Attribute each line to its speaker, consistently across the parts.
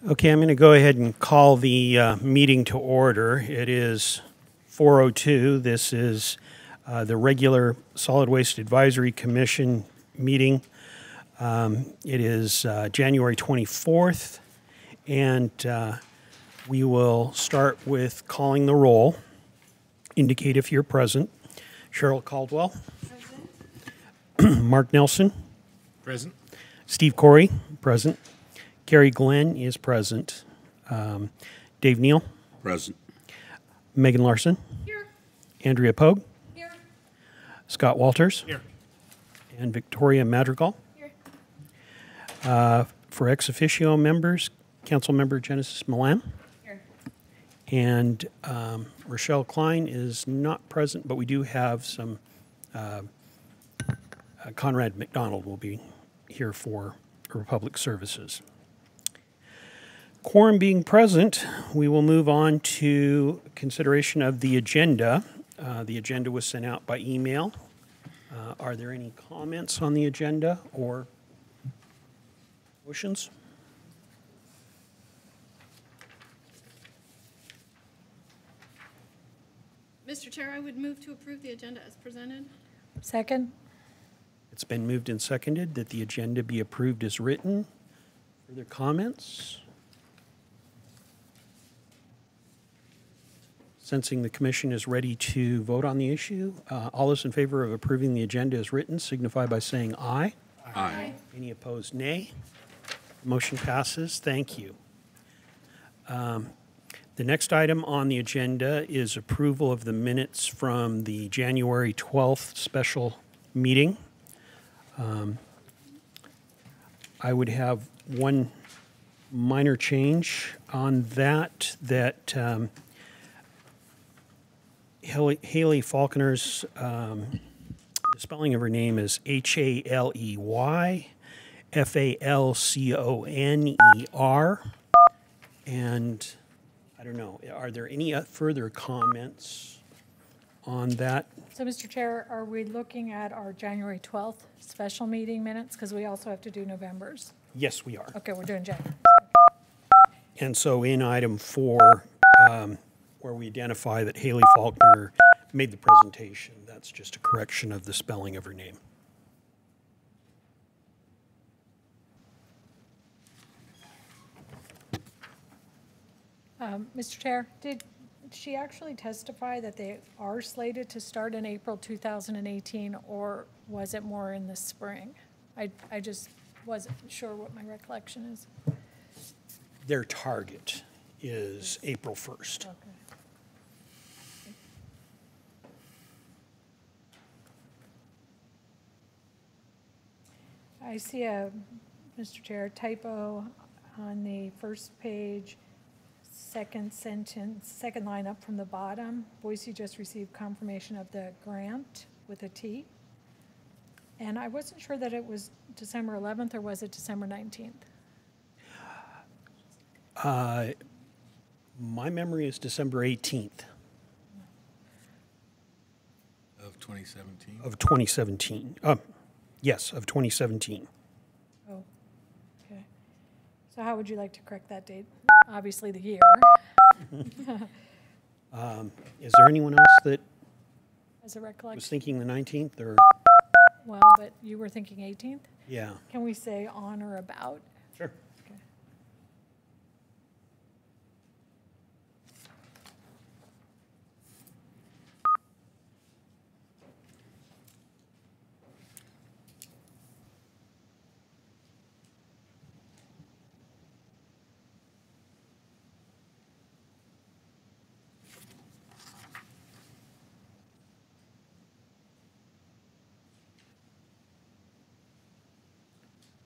Speaker 1: Okay, I'm going to go ahead and call the meeting to order. It is 4:02. This is the regular Solid Waste Advisory Commission meeting. It is January 24th, and we will start with calling the roll. Indicate if you're present. Cheryl Caldwell. Present. Mark Nelson.
Speaker 2: Present.
Speaker 1: Steve Corey, present. Gary Glenn is present. Dave Neal.
Speaker 2: Present.
Speaker 1: Megan Larson.
Speaker 3: Here.
Speaker 1: Andrea Pogue.
Speaker 3: Here.
Speaker 1: Scott Walters.
Speaker 2: Here.
Speaker 1: And Victoria Madrigal.
Speaker 3: Here.
Speaker 1: For ex officio members, Council Member Genesis Milan.
Speaker 3: Here.
Speaker 1: And Rochelle Klein is not present, but we do have some, Conrad McDonald will be here for Republic Services. Quorum being present, we will move on to consideration of the agenda. The agenda was sent out by email. Are there any comments on the agenda or motions?
Speaker 3: Mr. Chair, I would move to approve the agenda as presented.
Speaker 4: Second.
Speaker 1: It's been moved and seconded that the agenda be approved as written. Further comments? Sensing the commission is ready to vote on the issue, all those in favor of approving the agenda as written signify by saying aye.
Speaker 2: Aye.
Speaker 1: Any opposed, nay. Motion passes. Thank you. The next item on the agenda is approval of the minutes from the January 12th special meeting. I would have one minor change on that, Haley Falconer's, the spelling of her name is Haley Falconer. And I don't know, are there any further comments on that?
Speaker 4: So, Mr. Chair, are we looking at our January 12th special meeting minutes? Because we also have to do November's.
Speaker 1: Yes, we are.
Speaker 4: Okay, we're doing January.
Speaker 1: And so in item 4, where we identify that Haley Falconer made the presentation, that's just a correction of the spelling of her name.
Speaker 4: Mr. Chair, did she actually testify that they are slated to start in April 2018, or was it more in the spring? I just wasn't sure what my recollection is.
Speaker 1: Their target is April 1st.
Speaker 4: Okay. I see a, Mr. Chair, typo on the first page, second sentence, second line up from the bottom. Boise just received confirmation of the grant with a T. And I wasn't sure that it was December 11th or was it December 19th?
Speaker 1: My memory is December 18th.
Speaker 2: Of 2017.
Speaker 1: Of 2017. Yes, of 2017.
Speaker 4: Oh, okay. So how would you like to correct that date? Obviously the year.
Speaker 1: Is there anyone else that
Speaker 4: As a
Speaker 1: was
Speaker 4: recollection.
Speaker 1: thinking the 19th or?
Speaker 4: Well, but you were thinking 18th?
Speaker 1: Yeah.
Speaker 4: Can we say on or about?
Speaker 1: Sure.
Speaker 4: Okay.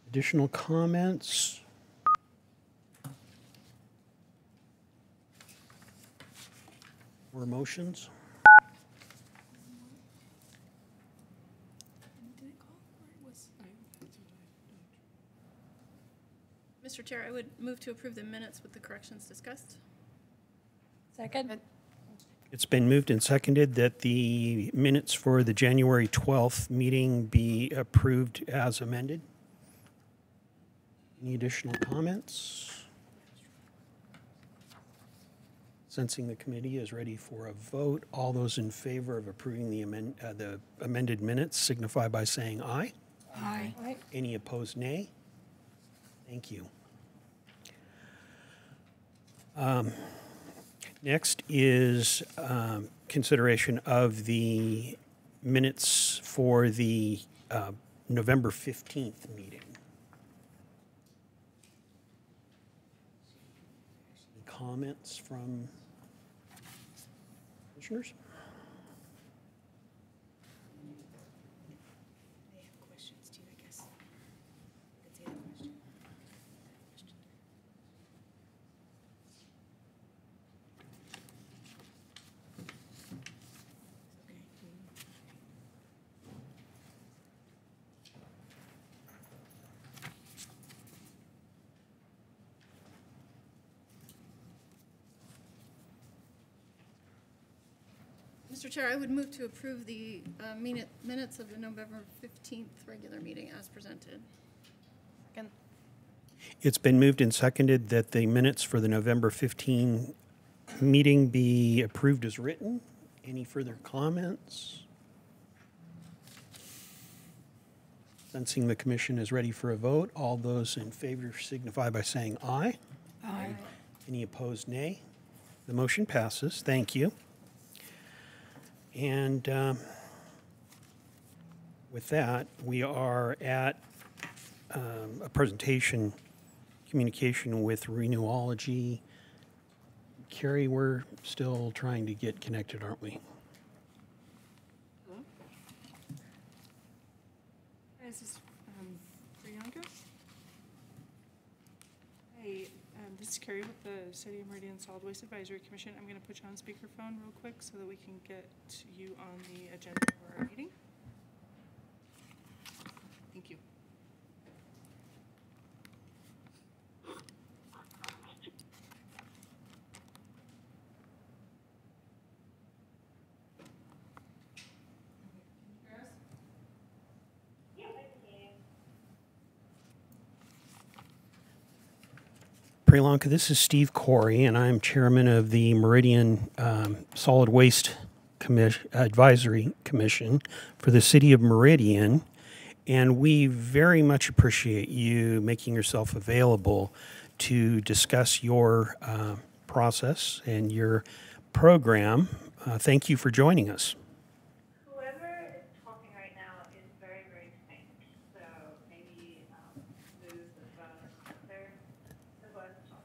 Speaker 1: Additional comments? Or motions?
Speaker 3: Mr. Chair, I would move to approve the minutes with the corrections discussed.
Speaker 4: Second?
Speaker 1: It's been moved and seconded that the minutes for the January 12th meeting be approved as amended. Any additional comments? Sensing the committee is ready for a vote, all those in favor of approving the amended minutes signify by saying aye.
Speaker 3: Aye.
Speaker 4: Aye.
Speaker 1: Any opposed, nay? Thank you. Next is consideration of the minutes for the November 15th meeting. Any comments from commissioners?
Speaker 5: They have questions too, I guess. Let's see the question. Okay.
Speaker 3: Mr. Chair, I would move to approve the minutes of the November 15th regular meeting as presented.
Speaker 5: Second.
Speaker 1: It's been moved and seconded that the minutes for the November 15 meeting be approved as written. Any further comments? Sensing the commission is ready for a vote, all those in favor signify by saying aye.
Speaker 3: Aye.
Speaker 1: Any opposed, nay? The motion passes. Thank you. And with that, we are at a presentation communication with Renewology. Carrie, we're still trying to get connected, aren't we?
Speaker 6: Hello? Hi, is this Priyanka? Hey, this is Carrie with the City of Meridian Solid Waste Advisory Commission. I'm going to put you on speakerphone real quick so that we can get you on the agenda for our meeting. Thank you.
Speaker 1: Priyanka, this is Steve Corey, and I'm chairman of the Meridian Solid Waste Advisory Commission for the City of Meridian. And we very much appreciate you making yourself available to discuss your process and your program. Thank you for joining us.
Speaker 7: Whoever is talking right now is very, very faint, so maybe move the phone closer to whoever's talking.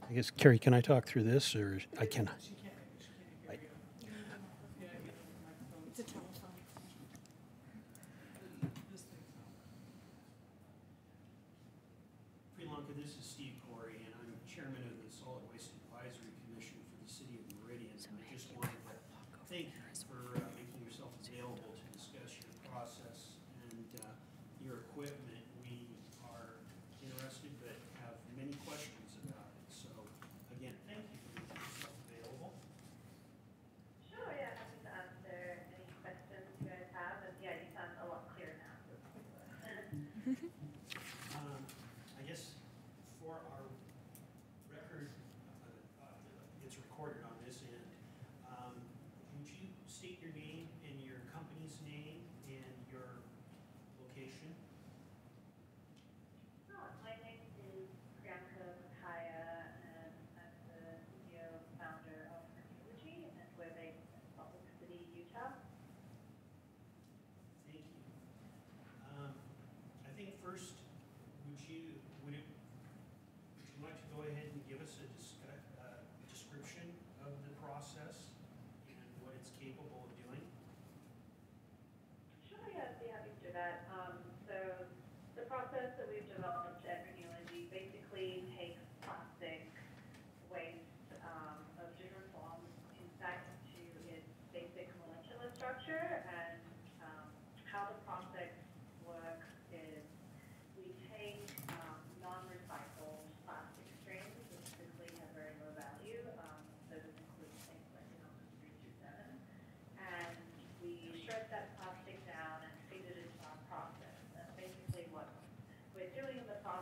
Speaker 1: I guess, Carrie, can I talk through this, or I cannot?
Speaker 6: It's a telephone.
Speaker 1: Priyanka, this is Steve Corey, and I'm chairman of the Solid Waste Advisory Commission for the City of Meridian. And I just wanted to thank you for making yourself available to discuss your process and your equipment. We are interested but have many questions about it. So, again, thank you for making yourself available.
Speaker 7: Sure, yeah, happy to answer any questions you guys have, and yeah, you sound a lot clearer now.
Speaker 1: I guess for our record, it's recorded on this end. Would you state your name and your company's name and your location?
Speaker 7: My name is Priyanka Kaya, and I'm the CEO and founder of Municipalities, and we're based in Salt Lake City, Utah.
Speaker 1: Thank you. I think first, would you like to go ahead and give us a description of the process and what it's capable of doing?
Speaker 7: Sure, yeah, I'd be happy to do that. So the process that we've developed at Renewology basically takes plastic waste of different forms, insight into its basic molecular structure, and how the process works is we take non-recycled plastic streams, which typically have very low value, so this includes things like 327, and we shred that plastic down and feed it into our process. And basically what we're doing in the process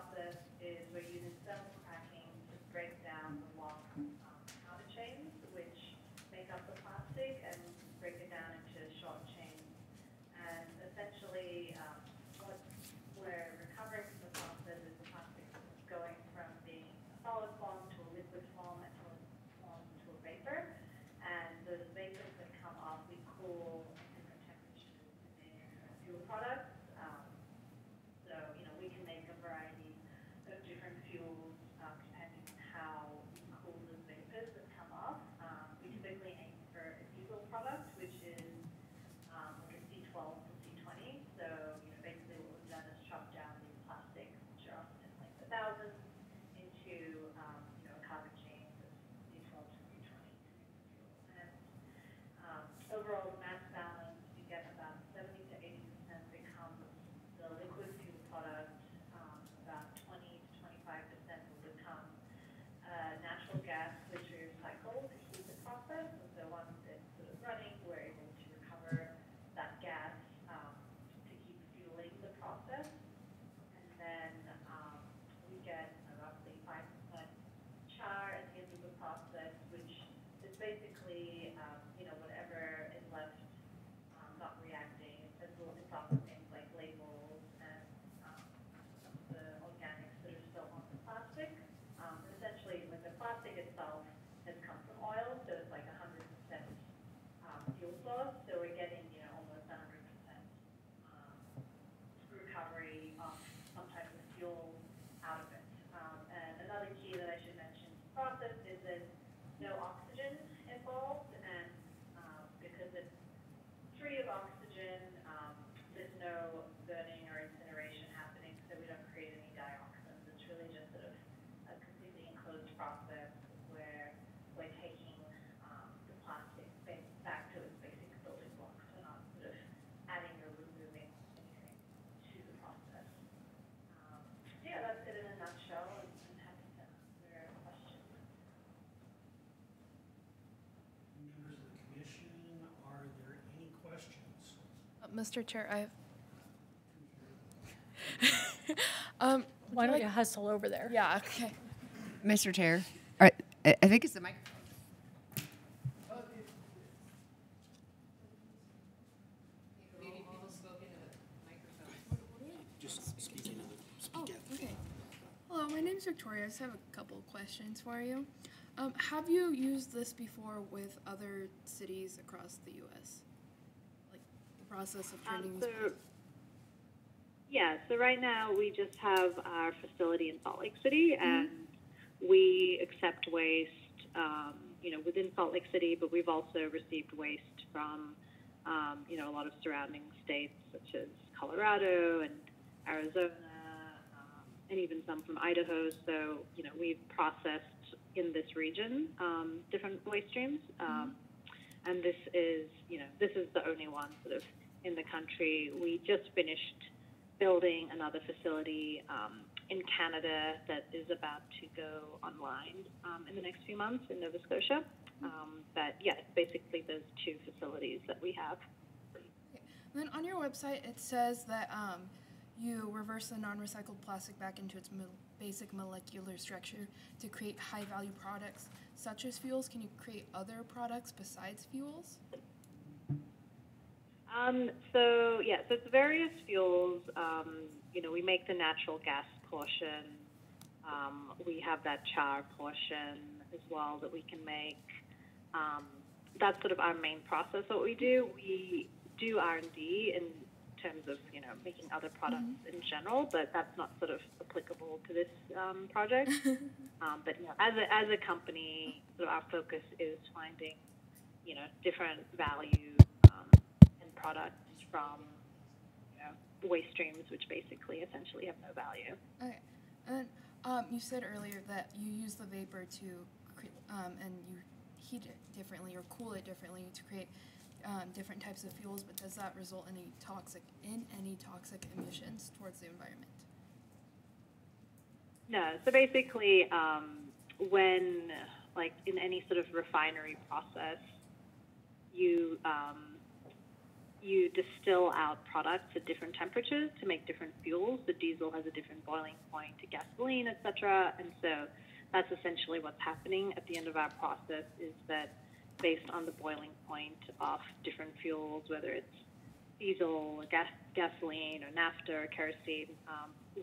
Speaker 8: Mr. Chair, I have.
Speaker 4: Why don't you hustle over there?
Speaker 8: Yeah, okay.
Speaker 5: Mr. Chair, I think it's the microphone.
Speaker 8: Oh, okay. Hello, my name's Victoria. I just have a couple of questions for you. Have you used this before with other cities across the U.S.? Like the process of turning these.
Speaker 7: Yeah, so right now we just have our facility in Salt Lake City, and we accept waste, within Salt Lake City, but we've also received waste from, a lot of surrounding states such as Colorado and Arizona, and even some from Idaho. So, we've processed in this region different waste streams, and this is the only one sort of in the country. We just finished building another facility in Canada that is about to go online in the next few months in Nova Scotia. But yeah, it's basically those two facilities that we have.
Speaker 8: Okay. And then on your website, it says that you reverse the non-recycled plastic back into its basic molecular structure to create high-value products such as fuels. Can you create other products besides fuels?
Speaker 7: So it's various fuels. We make the natural gas portion. We have that char portion as well that we can make. That's sort of our main process. What we do R&D in terms of making other products in general, but that's not sort of applicable to this project. But as a company, sort of our focus is finding different value and products from waste streams, which basically essentially have no value.
Speaker 8: Okay, and then you said earlier that you use the vapor to and you heat it differently or cool it differently to create different types of fuels, but does that result in any toxic emissions towards the environment?
Speaker 7: No. So basically, when like in any sort of refinery process, you distill out products at different temperatures to make different fuels. The diesel has a different boiling point to gasoline, etc. And so that's essentially what's happening at the end of our process, is that based on the boiling point of different fuels, whether it's diesel, or gasoline, or naphtha, or kerosene,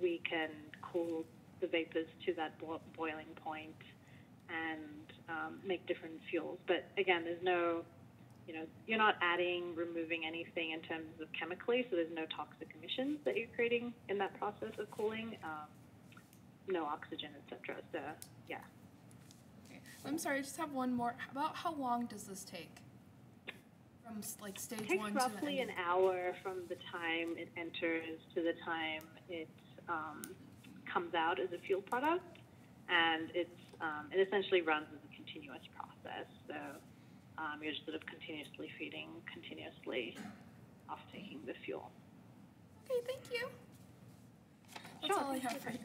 Speaker 7: we can cool the vapors to that boiling point and make different fuels. But again, there's no, you're not removing anything in terms of chemically, so there's no toxic emissions that you're creating in that process of cooling, no oxygen, etc. So, yeah.
Speaker 8: Okay. I'm sorry, I just have one more. About how long does this take? From like stage
Speaker 7: It takes
Speaker 8: one
Speaker 7: roughly
Speaker 8: to
Speaker 7: an hour from the time it enters to the time it comes out as a fuel product, and it essentially runs as a continuous process. So you're just sort of continuously feeding, continuously off-taking the fuel.
Speaker 8: Okay, thank you. That's all I have for you.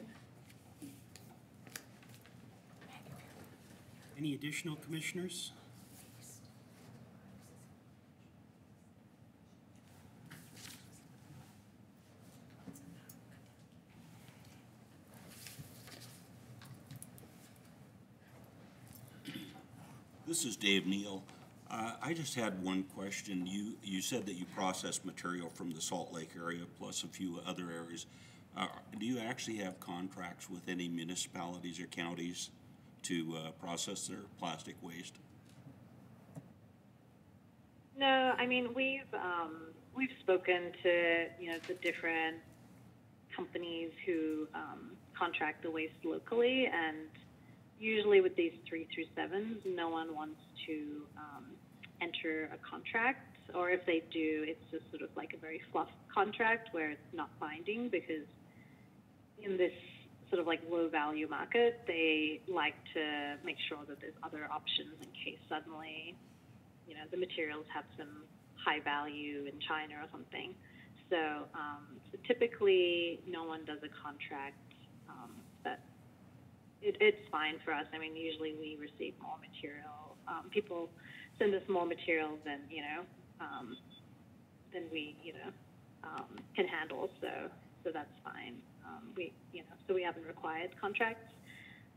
Speaker 1: Any additional commissioners?
Speaker 9: This is Dave Neal. I just had one question. You said that you process material from the Salt Lake area plus a few other areas. Do you actually have contracts with any municipalities or counties to process their plastic waste?
Speaker 7: No, I mean we've spoken to the different companies who contract the waste locally, and usually with these 3 through 7s, no one wants to enter a contract, or if they do, it's just sort of like a very fluff contract where it's not binding, because in this sort of like low value market, they like to make sure that there's other options in case suddenly, the materials have some high value in China or something. So, typically no one does a contract, but it's fine for us. I mean, usually we receive more material. People send us more material than we, can handle. So that's fine. So we haven't required contracts.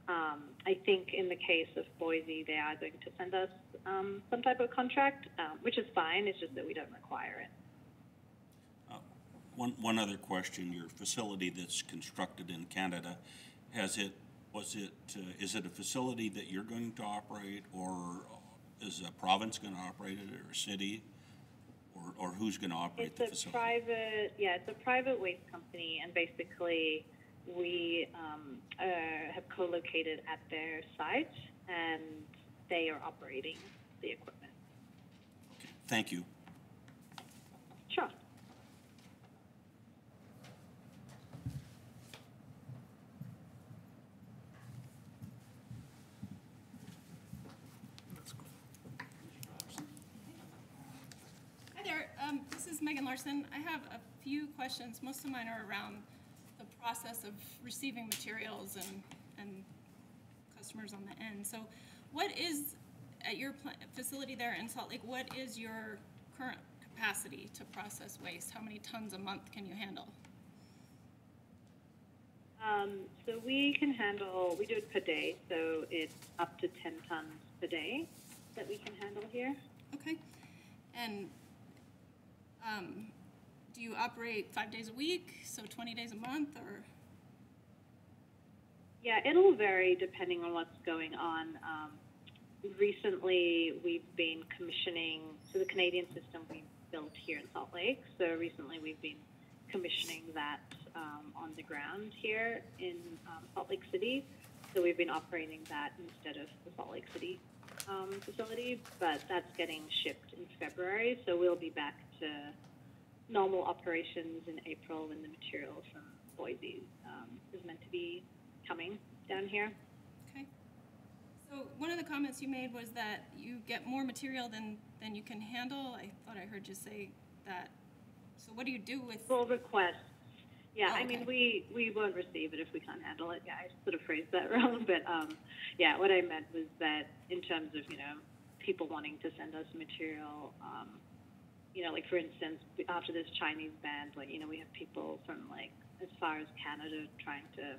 Speaker 7: I think in the case of Boise, they are going to send us some type of contract, which is fine. It's just that we don't require it.
Speaker 9: One other question, your facility that's constructed in Canada, is it a facility that you're going to operate, or is a province going to operate it, or a city, or who's going to operate the facility?
Speaker 7: It's a private waste company, and basically we have co-located at their site, and they are operating the equipment.
Speaker 9: Okay. Thank you.
Speaker 7: Sure.
Speaker 3: Hi there, this is Megan Larson. I have a few questions. Most of mine are around the process of receiving materials and customers on the end. So what is, at your facility there in Salt Lake, what is your current capacity to process waste? How many tons a month can you handle?
Speaker 7: So we do it per day, so it's up to 10 tons per day that we can handle here.
Speaker 3: Okay. And do you operate 5 days a week, so 20 days a month, or?
Speaker 7: Yeah, it'll vary depending on what's going on. Recently, we've been commissioning, so the Canadian system we built here in Salt Lake, so recently we've been commissioning that on the ground here in Salt Lake City. So we've been operating that instead of the Salt Lake City facility, but that's getting shipped in February, so we'll be back to normal operations in April when the material from Boise is meant to be coming down here.
Speaker 3: Okay. So one of the comments you made was that you get more material than you can handle. I thought I heard you say that. So what do you do with?
Speaker 7: Full requests. Yeah,
Speaker 3: Oh, okay.
Speaker 7: I mean, we won't receive it if we can't handle it. Yeah, I sort of phrased that wrong, but yeah, what I meant was that in terms of, people wanting to send us material, like for instance, after this Chinese ban, we have people from as far as Canada trying to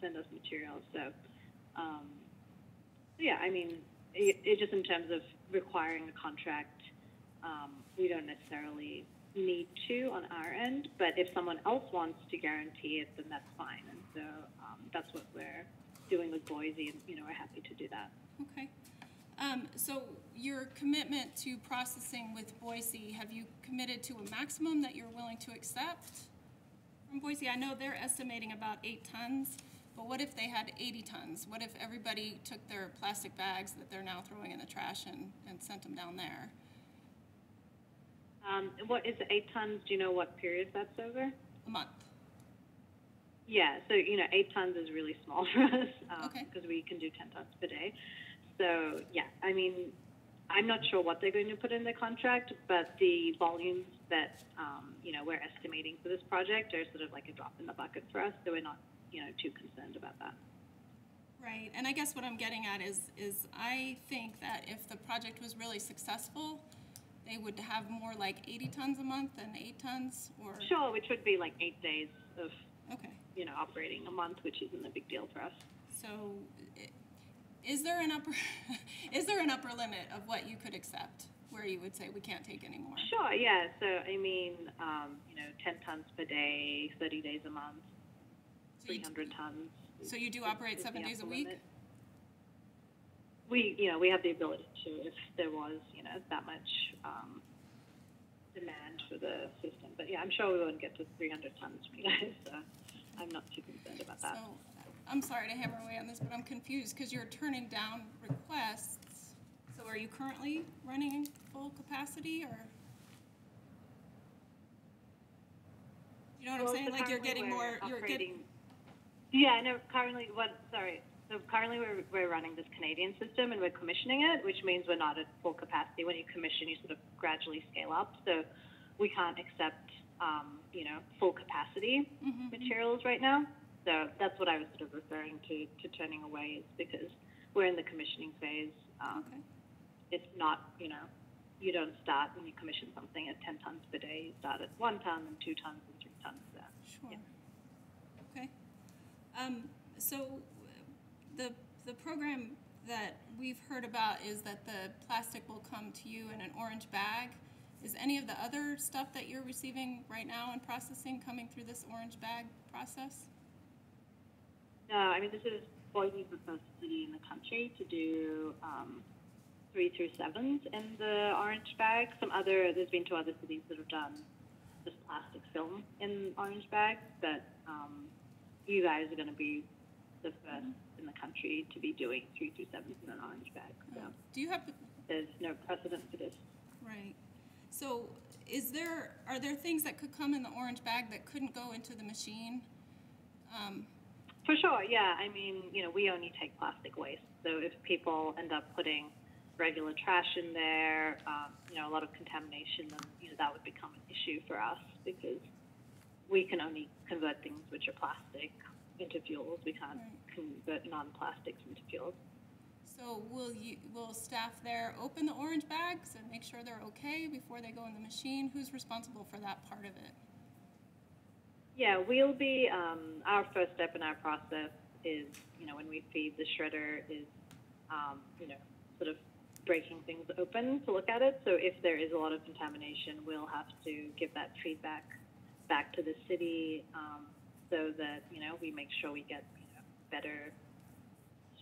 Speaker 7: send us material. So, yeah, I mean, it just in terms of requiring a contract, we don't necessarily need to on our end, but if someone else wants to guarantee it, then that's fine. And so that's what we're doing with Boise, and we're happy to do that.
Speaker 3: Okay. So your commitment to processing with Boise, have you committed to a maximum that you're willing to accept from Boise? I know they're estimating about 8 tons, but what if they had 80 tons? What if everybody took their plastic bags that they're now throwing in the trash and sent them down there?
Speaker 7: What is 8 tons? Do you know what period that's over?
Speaker 3: A month.
Speaker 7: Yeah, so 8 tons is really small for us
Speaker 3: Okay.
Speaker 7: because we can do 10 tons per day. So yeah, I mean, I'm not sure what they're going to put in the contract, but the volumes that we're estimating for this project are sort of like a drop in the bucket for us. So we're not too concerned about that.
Speaker 3: Right, and I guess what I'm getting at is I think that if the project was really successful, they would have more like 80 tons a month than 8 tons, or?
Speaker 7: Sure, which would be like 8 days of,
Speaker 3: Okay.
Speaker 7: operating a month, which isn't a big deal for us.
Speaker 3: So is there an upper limit of what you could accept where you would say we can't take any more?
Speaker 7: Sure, yeah. So, I mean, 10 tons per day, 30 days a month, 300 tons.
Speaker 3: So you do operate 7 days a week?
Speaker 7: Limit. We have the ability to, if there was, that much demand for the system. But yeah, I'm sure we won't get to 300 tons for you guys, so I'm not too concerned about that.
Speaker 3: So I'm sorry to hammer away on this, but I'm confused because you're turning down requests. So are you currently running full capacity, or? You know what I'm saying?
Speaker 7: So
Speaker 3: like you're getting more, you're getting.
Speaker 7: Yeah, no, So currently we're running this Canadian system and we're commissioning it, which means we're not at full capacity. When you commission, you sort of gradually scale up. So we can't accept, full capacity materials right now. So that's what I was sort of referring to turning away, is because we're in the commissioning phase.
Speaker 3: Okay.
Speaker 7: It's not, you don't start when you commission something at 10 tons per day. You start at 1 ton and 2 tons and 3 tons.
Speaker 3: Sure.
Speaker 7: Yeah.
Speaker 3: Okay. So the program that we've heard about is that the plastic will come to you in an orange bag. Is any of the other stuff that you're receiving right now and processing coming through this orange bag process?
Speaker 7: No, I mean, this is Boise the first city in the country to do 3 through 7s in the orange bag. There's been 2 other cities that have done just plastic film in orange bags, but you guys are going to be the first in the country to be doing 3 through 7s in an orange bag. So
Speaker 3: Do you have?
Speaker 7: there's no precedent for this.
Speaker 3: Right. So are there things that could come in the orange bag that couldn't go into the machine?
Speaker 7: For sure, yeah. I mean, we only take plastic waste. So if people end up putting regular trash in there, a lot of contamination, then, that would become an issue for us because we can only convert things which are plastic into fuels. We can't convert non-plastics into fuels.
Speaker 3: So will staff there open the orange bags and make sure they're okay before they go in the machine? Who's responsible for that part of it?
Speaker 7: Yeah, we'll be, our first step in our process is, when we feed the shredder is, sort of breaking things open to look at it. So if there is a lot of contamination, we'll have to give that feedback back to the city so that, we make sure we get, better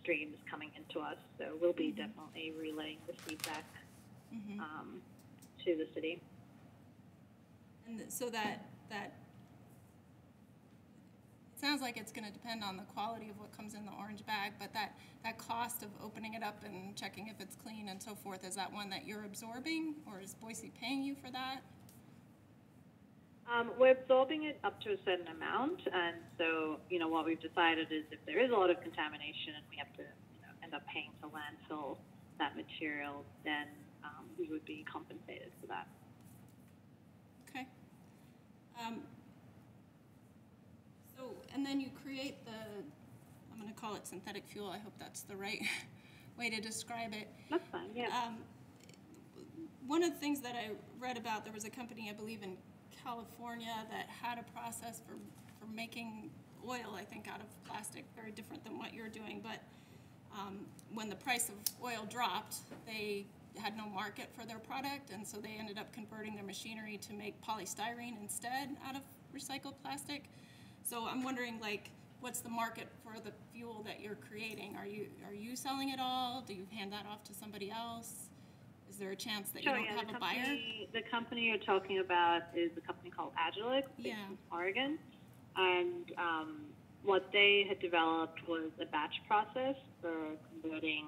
Speaker 7: streams coming into us. So we'll be definitely relaying the feedback to the city.
Speaker 3: And so that it sounds like it's going to depend on the quality of what comes in the orange bag, but that cost of opening it up and checking if it's clean and so forth, is that one that you're absorbing, or is Boise paying you for that?
Speaker 7: We're absorbing it up to a certain amount, and so, what we've decided is if there is a lot of contamination and we have to, end up paying to landfill that material, then we would be compensated for that.
Speaker 3: Okay. And then you create I'm going to call it synthetic fuel. I hope that's the right way to describe it.
Speaker 7: That's fine, yeah.
Speaker 3: One of the things that I read about, there was a company, I believe in California, that had a process for making oil, I think, out of plastic, very different than what you're doing. But when the price of oil dropped, they had no market for their product, and so they ended up converting their machinery to make polystyrene instead out of recycled plastic. So I'm wondering, what's the market for the fuel that you're creating? Are you selling it all? Do you hand that off to somebody else? Is there a chance that you don't have a buyer?
Speaker 7: The company you're talking about is a company called Adjourned in Oregon. And what they had developed was a batch process for converting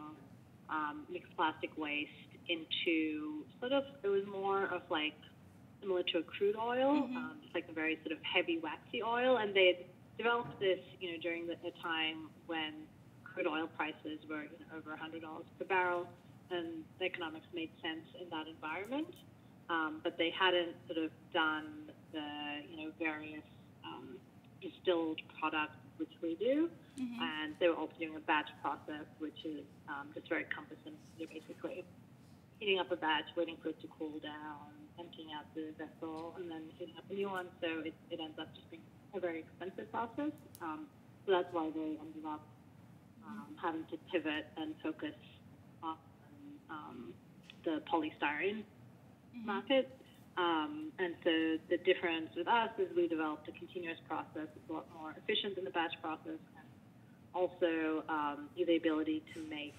Speaker 7: mixed plastic waste into it was more of similar to a crude oil, just like a very sort of heavy, waxy oil. And they had developed this, during a time when crude oil prices were over $100 per barrel, and the economics made sense in that environment. But they hadn't sort of done the, various distilled products which we do. And they were also doing a batch process, which is just very cumbersome. You're basically heating up a batch, waiting for it to cool down, emptying out the vessel, and then heating up a new one. So it ends up just being a very expensive process. So that's why they ended up having to pivot and focus on the polystyrene market. And so the difference with us is we developed a continuous process. It's a lot more efficient than the batch process, and also the ability to make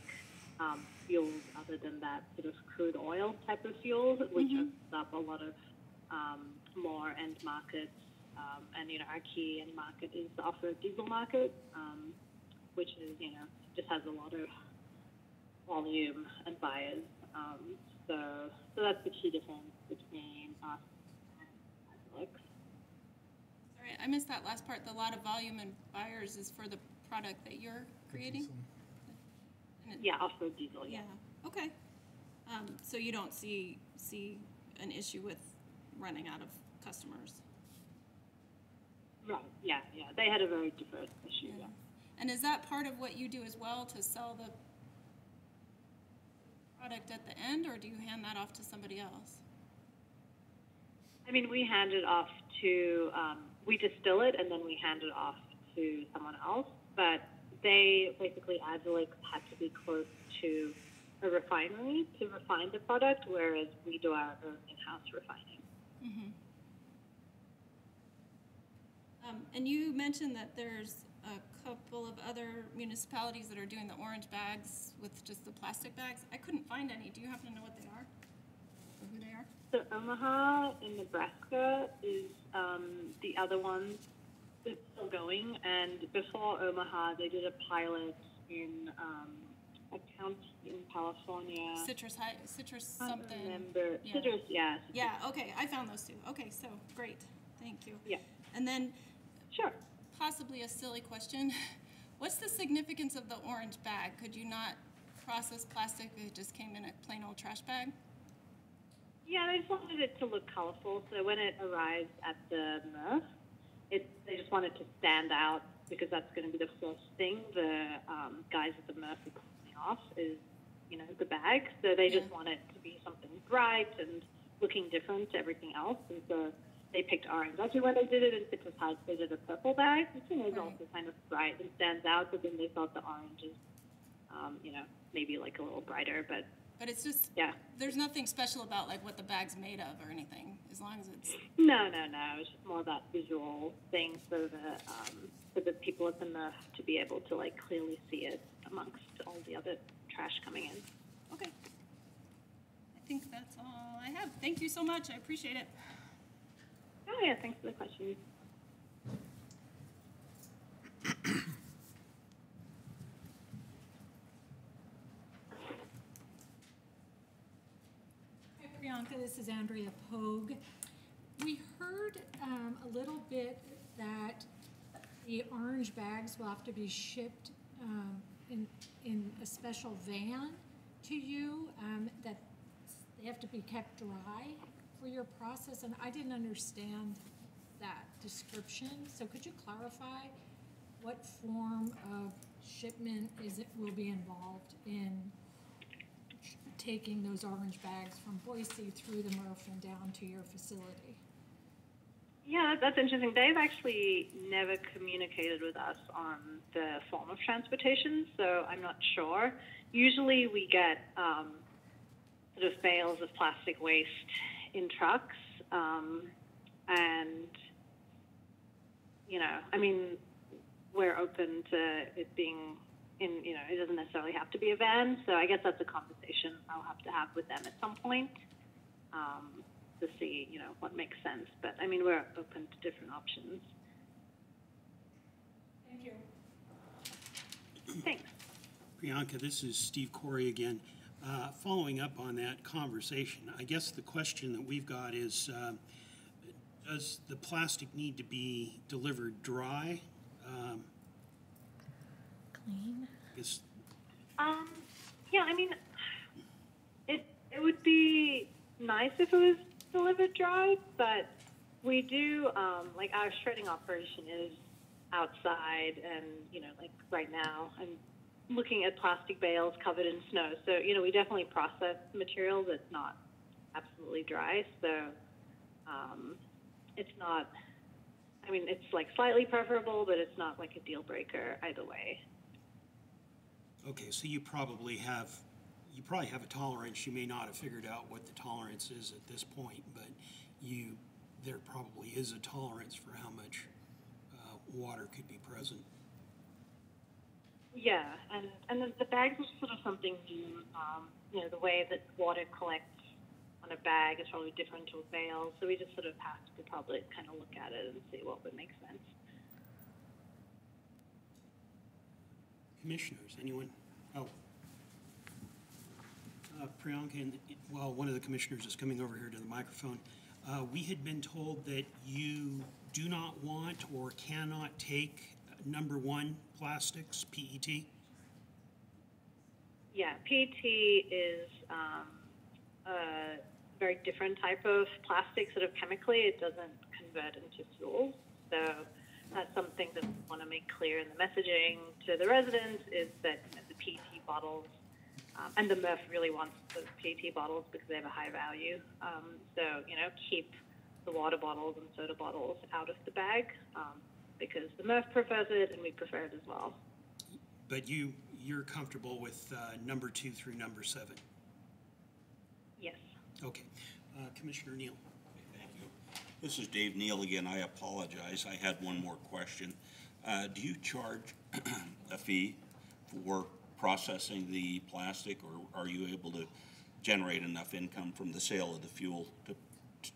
Speaker 7: fuels other than that sort of crude oil type of fuels, which opens up a lot of more end markets. And, our key end market is the off-road diesel market, which is, just has a lot of volume and buyers. So that's the key difference between us and Alex.
Speaker 3: Sorry, I missed that last part. The lot of volume and buyers is for the product that you're creating?
Speaker 7: Yeah, off-road diesel, yeah.
Speaker 3: Okay. So you don't see an issue with running out of customers?
Speaker 7: Right, yeah. They had a very diverse issue, yeah.
Speaker 3: And is that part of what you do as well, to sell the product at the end, or do you hand that off to somebody else?
Speaker 7: I mean, we hand it off to, we distill it and then we hand it off to someone else, but they basically, Adjourned had to be close to a refinery to refine the product, whereas we do our own in-house refining.
Speaker 3: Mm-hmm. And you mentioned that there's a couple of other municipalities that are doing the orange bags with just the plastic bags. I couldn't find any. Do you happen to know what they are? Or who they are?
Speaker 7: So Omaha in Nebraska is the other one that's still going, and before Omaha, they did a pilot in a county in California.
Speaker 3: Citrus
Speaker 7: I don't
Speaker 3: something.
Speaker 7: remember.
Speaker 3: Yeah.
Speaker 7: Citrus, yeah.
Speaker 3: Yeah, okay, I found those two. Okay, so great. Thank you.
Speaker 7: Yeah.
Speaker 3: And then
Speaker 7: Sure.
Speaker 3: possibly a silly question. What's the significance of the orange bag? Could you not process plastic if it just came in a plain old trash bag?
Speaker 7: Yeah, they just wanted it to look colorful. So when it arrived at the MRF, they just wanted to stand out because that's going to be the first thing the guys at the MRF are pulling off is, the bag. So they just want it to be something bright and looking different to everything else. And so they picked orange. Actually, when they did it in Citrus Heights, they did a purple bag, which is also kind of bright and stands out. But then they thought the orange is, maybe like a little brighter, but
Speaker 3: it's just,
Speaker 7: yeah.
Speaker 3: There's nothing special about like what the bag's made of or anything, as long as it's...
Speaker 7: No. It's just more that visual thing for the people at the MRF to be able to like clearly see it amongst all the other trash coming in.
Speaker 3: Okay. I think that's all I have. Thank you so much. I appreciate it.
Speaker 7: Oh yeah, thanks for the question.
Speaker 4: Hi, Priyanka, this is Andrea Pogue. We heard a little bit that the orange bags will have to be shipped in a special van to you, that they have to be kept dry for your process, and I didn't understand that description. So could you clarify what form of shipment will be involved in taking those orange bags from Boise through the MRF and down to your facility?
Speaker 7: Yeah, that's interesting. They've actually never communicated with us on the form of transportation, so I'm not sure. Usually we get sort of bales of plastic waste in trucks, and, we're open to it being it doesn't necessarily have to be a van, so I guess that's a conversation I'll have to have with them at some point. To see, what makes sense. But, we're open to different options.
Speaker 4: Thank you.
Speaker 7: Thanks.
Speaker 1: Priyanka, this is Steve Corey again. Following up on that conversation, I guess the question that we've got is, does the plastic need to be delivered dry?
Speaker 4: Clean?
Speaker 7: It would be nice if it was delivered dry, but we do, our shredding operation is outside, and, right now I'm looking at plastic bales covered in snow. So, we definitely process material that's not absolutely dry. So, it's not, it's like slightly preferable, but it's not like a deal breaker either way.
Speaker 1: Okay, so you probably have a tolerance. You may not have figured out what the tolerance is at this point, but there probably is a tolerance for how much water could be present.
Speaker 7: Yeah, and the bags are sort of something new. The way that water collects on a bag is probably different to a bale, so we just sort of have to probably kind of look at it and see what would make sense.
Speaker 1: Commissioners, anyone? Oh. Priyanka, one of the commissioners is coming over here to the microphone. We had been told that you do not want or cannot take number 1 plastics, PET.
Speaker 7: Yeah, PET is a very different type of plastic, sort of chemically. It doesn't convert into fuels. So that's something that we want to make clear in the messaging to the residents is that the PET bottles And the MRF really wants those PET bottles because they have a high value. So, keep the water bottles and soda bottles out of the bag because the MRF prefers it and we prefer it as well.
Speaker 1: But you're comfortable with number 2 through number 7?
Speaker 7: Yes.
Speaker 1: Okay. Commissioner Neal.
Speaker 9: Thank you. This is Dave Neal again. I apologize. I had one more question. Do you charge a fee for processing the plastic, or are you able to generate enough income from the sale of the fuel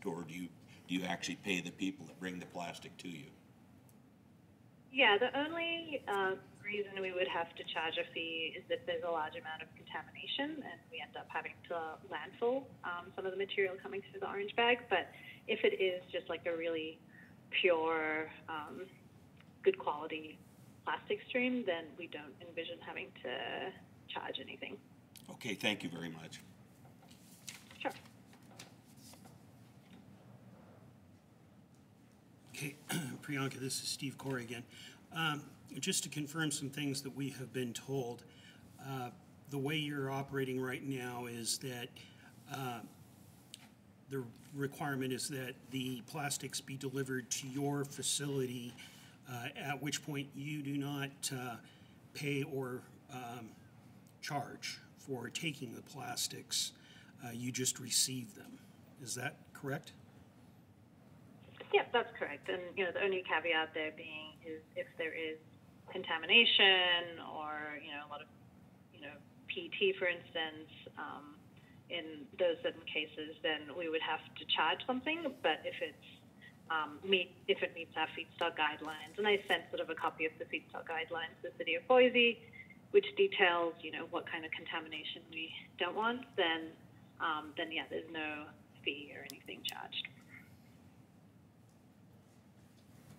Speaker 9: or do you actually pay the people that bring the plastic to you?
Speaker 7: Yeah, the only reason we would have to charge a fee is if there's a large amount of contamination and we end up having to landfill some of the material coming through the orange bag. But if it is just like a really pure, good quality plastic stream, then we don't envision having to charge anything.
Speaker 9: Okay, thank you very much.
Speaker 7: Sure.
Speaker 1: Okay, Priyanka, this is Steve Corey again. Just to confirm some things that we have been told, the way you're operating right now is that the requirement is that the plastics be delivered to your facility, at which point you do not pay or charge for taking the plastics. You just receive them. Is that correct?
Speaker 7: Yeah, that's correct. And, the only caveat there being is if there is contamination or, a lot of, PET, for instance, in those certain cases, then we would have to charge something. But if it's if it meets our feedstock guidelines, and I sent sort of a copy of the feedstock guidelines to the City of Boise, which details, what kind of contamination we don't want, then yeah, there's no fee or anything charged.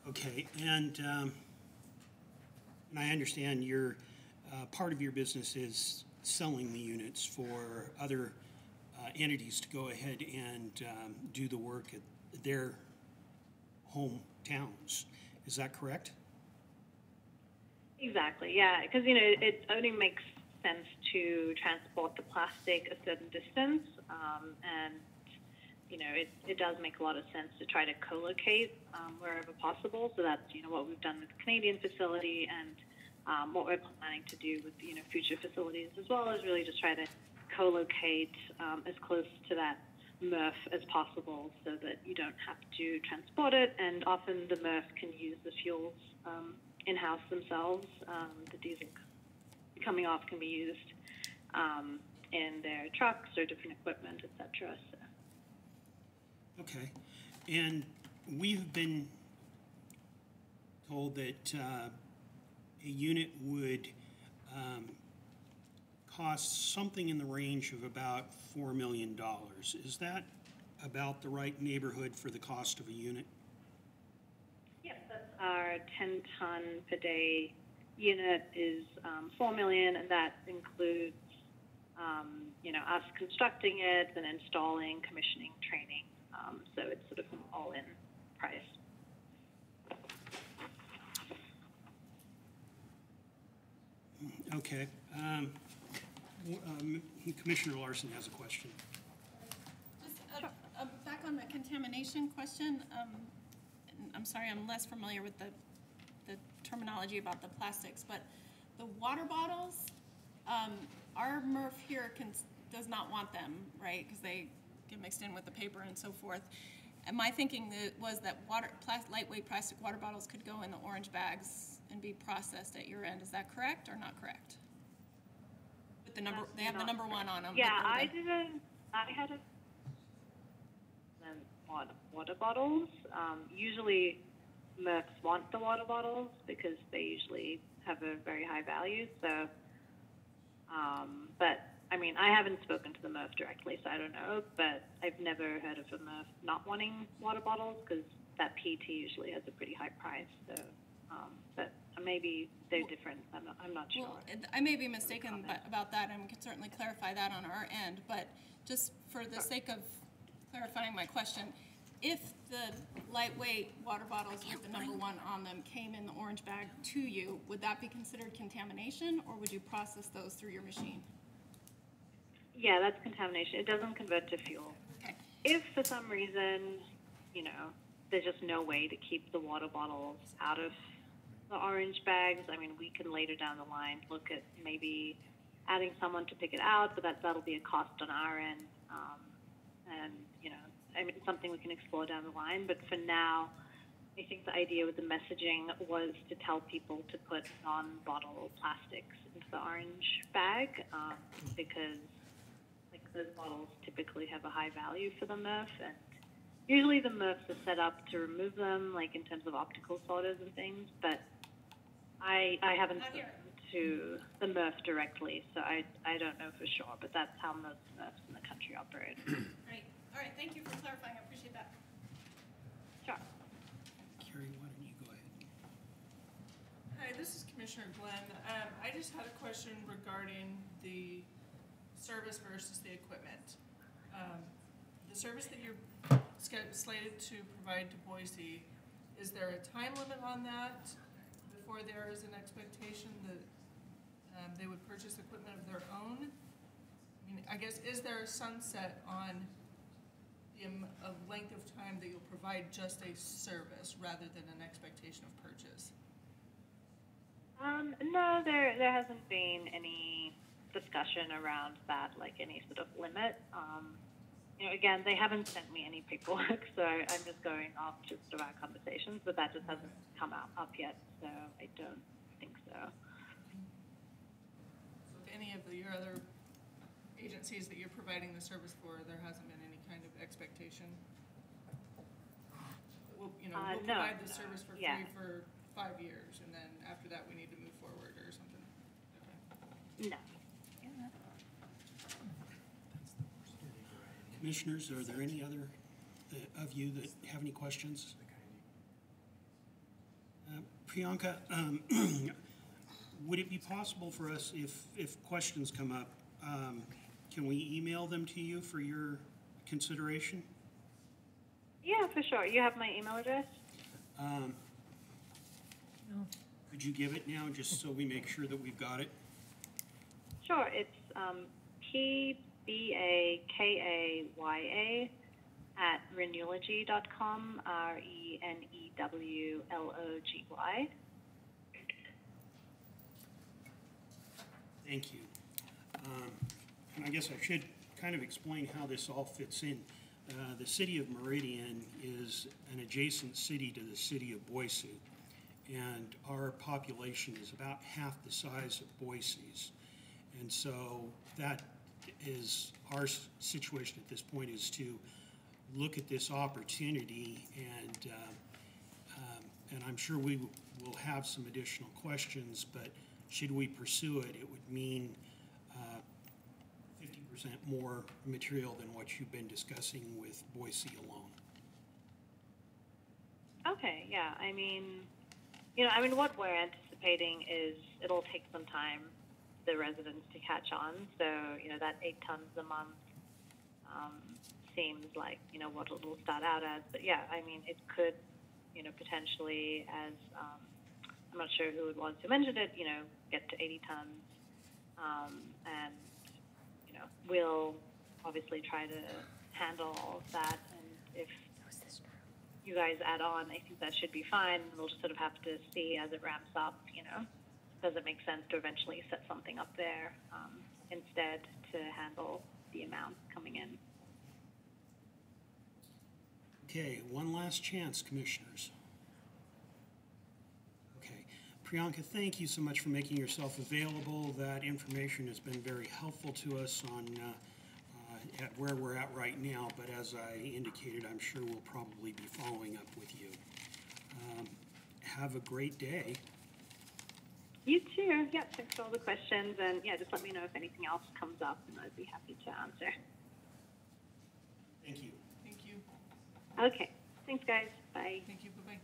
Speaker 1: Okay, and I understand your part of your business is selling the units for other entities to go ahead and do the work at their hometowns. Is that correct?
Speaker 7: Exactly, yeah, because, it only makes sense to transport the plastic a certain distance, and it does make a lot of sense to try to co-locate wherever possible. So that's, what we've done with the Canadian facility and what we're planning to do with, future facilities as well, is really just try to co-locate as close to that MRF as possible so that you don't have to transport it. And often the MRF can use the fuels in-house themselves. The diesel coming off can be used in their trucks or different equipment, etc. So.
Speaker 1: Okay, and we've been told that a unit would cost something in the range of about $4 million. Is that about the right neighborhood for the cost of a unit?
Speaker 7: Yes, that's our 10-ton per day unit is $4 million, and that includes us constructing it and installing, commissioning, training. So it's sort of an all-in price.
Speaker 1: Okay. Commissioner Larson has a question.
Speaker 3: Just back on the contamination question, I'm sorry, I'm less familiar with the terminology about the plastics, but the water bottles, our MRF here does not want them, right? Because they get mixed in with the paper and so forth. And my thinking was that lightweight plastic water bottles could go in the orange bags and be processed at your end. Is that correct or not correct? With the number, they have the number 1 on them.
Speaker 7: Yeah, I had water bottles. Usually MRFs want the water bottles because they usually have a very high value. So, but I mean, I haven't spoken to the MRF directly, so I don't know, but I've never heard of a MRF not wanting water bottles because that PET usually has a pretty high price. So, but maybe they're different. I'm not sure.
Speaker 3: Well, I may be mistaken about that, and we can certainly clarify that on our end, but just for the sake of clarifying my question, if the lightweight water bottles with the number 1 on them came in the orange bag to you, would that be considered contamination, or would you process those through your machine?
Speaker 7: Yeah, that's contamination. It doesn't convert to fuel.
Speaker 3: Okay.
Speaker 7: If for some reason, there's just no way to keep the water bottles out of the orange bags, I mean, we can later down the line look at maybe adding someone to pick it out, but that'll be a cost on our end. And, I mean, it's something we can explore down the line. But for now, I think the idea with the messaging was to tell people to put non-bottle plastics into the orange bag because, like, those bottles typically have a high value for the MRF, and usually the MRFs are set up to remove them, like in terms of optical sorters and things, but I haven't spoken to the MRF directly, so I don't know for sure, but that's how most MRFs in the country operate.
Speaker 3: Great. All right, thank you for clarifying. I appreciate that.
Speaker 7: Sure.
Speaker 1: Carrie, why don't you go ahead?
Speaker 6: Hi, this is Commissioner Glenn. I just had a question regarding the service versus the equipment. The service that you're slated to provide to Boise, is there a time limit on that before there is an expectation that they would purchase equipment of their own? I mean, I guess, is there a sunset on the length of time that you'll provide just a service rather than an expectation of purchase?
Speaker 7: No, there hasn't been any discussion around that, like any sort of limit. Again, they haven't sent me any paperwork, so I'm just going off just of our conversations, but that just hasn't come up yet, so I don't think so.
Speaker 6: So with any of your other agencies that you're providing the service for, there hasn't been any kind of expectation? We'll provide the service for free for 5 years, and then after that we need to move forward or something? Okay.
Speaker 7: No.
Speaker 1: Commissioners, are there any other of you that have any questions? Priyanka, would it be possible for us, if questions come up, can we email them to you for your consideration?
Speaker 7: Yeah, for sure. You have my email address?
Speaker 1: Could you give it now, just so we make sure that we've got it?
Speaker 7: Sure. It's PBAKAYA at Renewlogy.com, RENEWLOGY.
Speaker 1: Thank you. And I guess I should kind of explain how this all fits in. The city of Meridian is an adjacent city to the city of Boise, and our population is about half the size of Boise's. And so that is our situation at this point, is to look at this opportunity, and I'm sure we will have some additional questions, but should we pursue it, it would mean 50% more material than what you've been discussing with Boise alone.
Speaker 7: Okay, yeah. I mean, what we're anticipating is it'll take some time for the residents to catch on. So, that 8 tons a month seems like, what it'll start out as. But yeah, I mean, it could, potentially, as I'm not sure who it was who mentioned it, get to 80 tons. And, we'll obviously try to handle all of that. And if you guys add on, I think that should be fine. We'll just sort of have to see as it ramps up, does it make sense to eventually set something up there instead to handle the amount coming in.
Speaker 1: Okay, one last chance, commissioners. Okay, Priyanka, thank you so much for making yourself available. That information has been very helpful to us on at where we're at right now, but as I indicated, I'm sure we'll probably be following up with you. Have a great day.
Speaker 7: You too. Yeah, thanks for all the questions, and yeah, just let me know if anything else comes up, and I'd be happy to answer.
Speaker 1: Thank you.
Speaker 6: Thank you.
Speaker 7: Okay. Thanks, guys. Bye.
Speaker 6: Thank you. Bye-bye.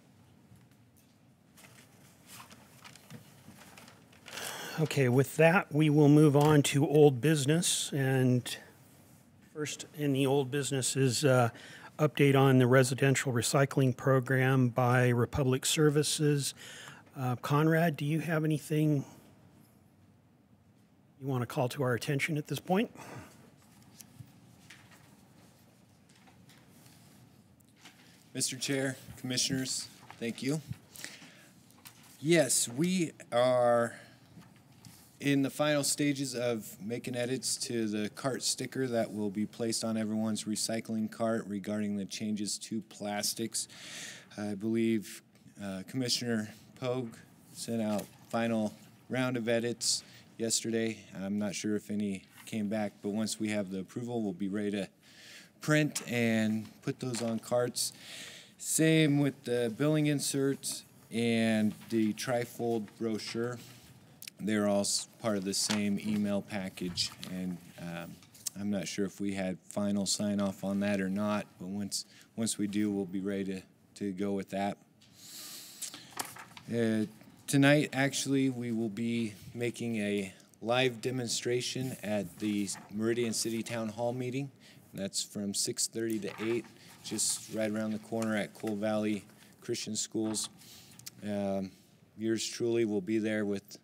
Speaker 1: Okay, with that, we will move on to old business. And first in the old business is update on the residential recycling program by Republic Services. Conrad, do you have anything you want to call to our attention at this point?
Speaker 10: Mr. Chair, Commissioners, thank you. Yes, we are in the final stages of making edits to the cart sticker that will be placed on everyone's recycling cart regarding the changes to plastics. I believe Commissioner Pogue sent out final round of edits yesterday. I'm not sure if any came back, but once we have the approval, we'll be ready to print and put those on carts. Same with the billing inserts and the trifold brochure. They're all part of the same email package, and I'm not sure if we had final sign off on that or not, but once we do, we'll be ready to go with that. Tonight, actually, we will be making a live demonstration at the Meridian City Town Hall meeting. That's from 6:30 to 8, just right around the corner at Coal Valley Christian Schools. Yours truly will be there with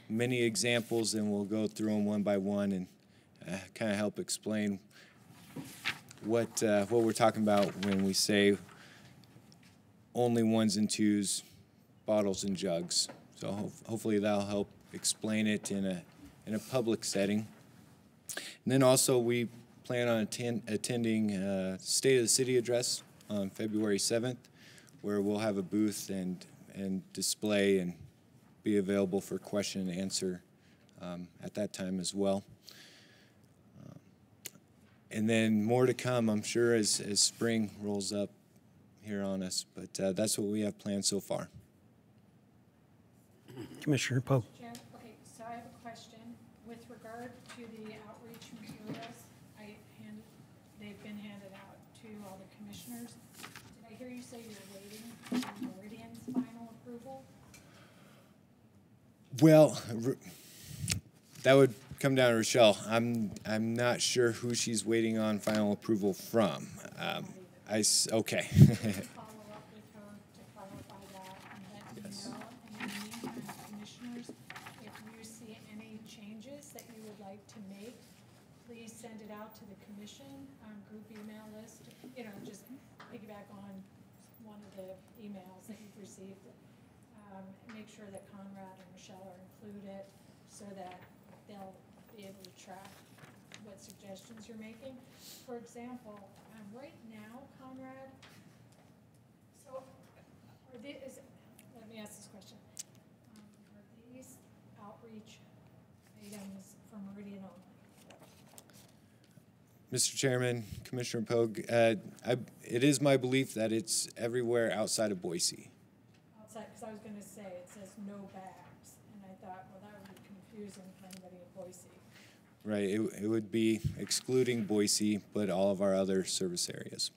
Speaker 10: many examples, and we'll go through them one by one and kind of help explain what we're talking about when we say only ones and twos, bottles and jugs. So hopefully that'll help explain it in a public setting. And then also we plan on attending State of the City address on February 7th, where we'll have a booth and display and be available for question and answer at that time as well. And then more to come, I'm sure, as spring rolls up here on us. But that's what we have planned so far.
Speaker 1: Commissioner Poe.
Speaker 4: Chair, okay, so I have a question. With regard to the outreach materials, they've been handed out to all the commissioners. Did I hear you say you're waiting for Meridian's final approval?
Speaker 10: Well, that would come down to Rochelle. I'm not sure who she's waiting on final approval from. Okay.
Speaker 4: Follow up with her to clarify that and let me
Speaker 10: Yes.
Speaker 4: know. And in the meantime, commissioners, if you see any changes that you would like to make, please send it out to the commission group email list. Just piggyback on one of the emails that you've received. Make sure that Conrad and Michelle are included so that they'll be able to track what suggestions you're making. For example, right now, Conrad, so let me ask this question. Are these outreach items for Meridian only?
Speaker 10: Mr. Chairman, Commissioner Pogue, it is my belief that it's everywhere outside of Boise.
Speaker 4: Outside, because I was going to say, it says no bags, and I thought, well, that would be confusing for anybody in Boise.
Speaker 10: Right, it would be excluding Boise, but all of our other service areas.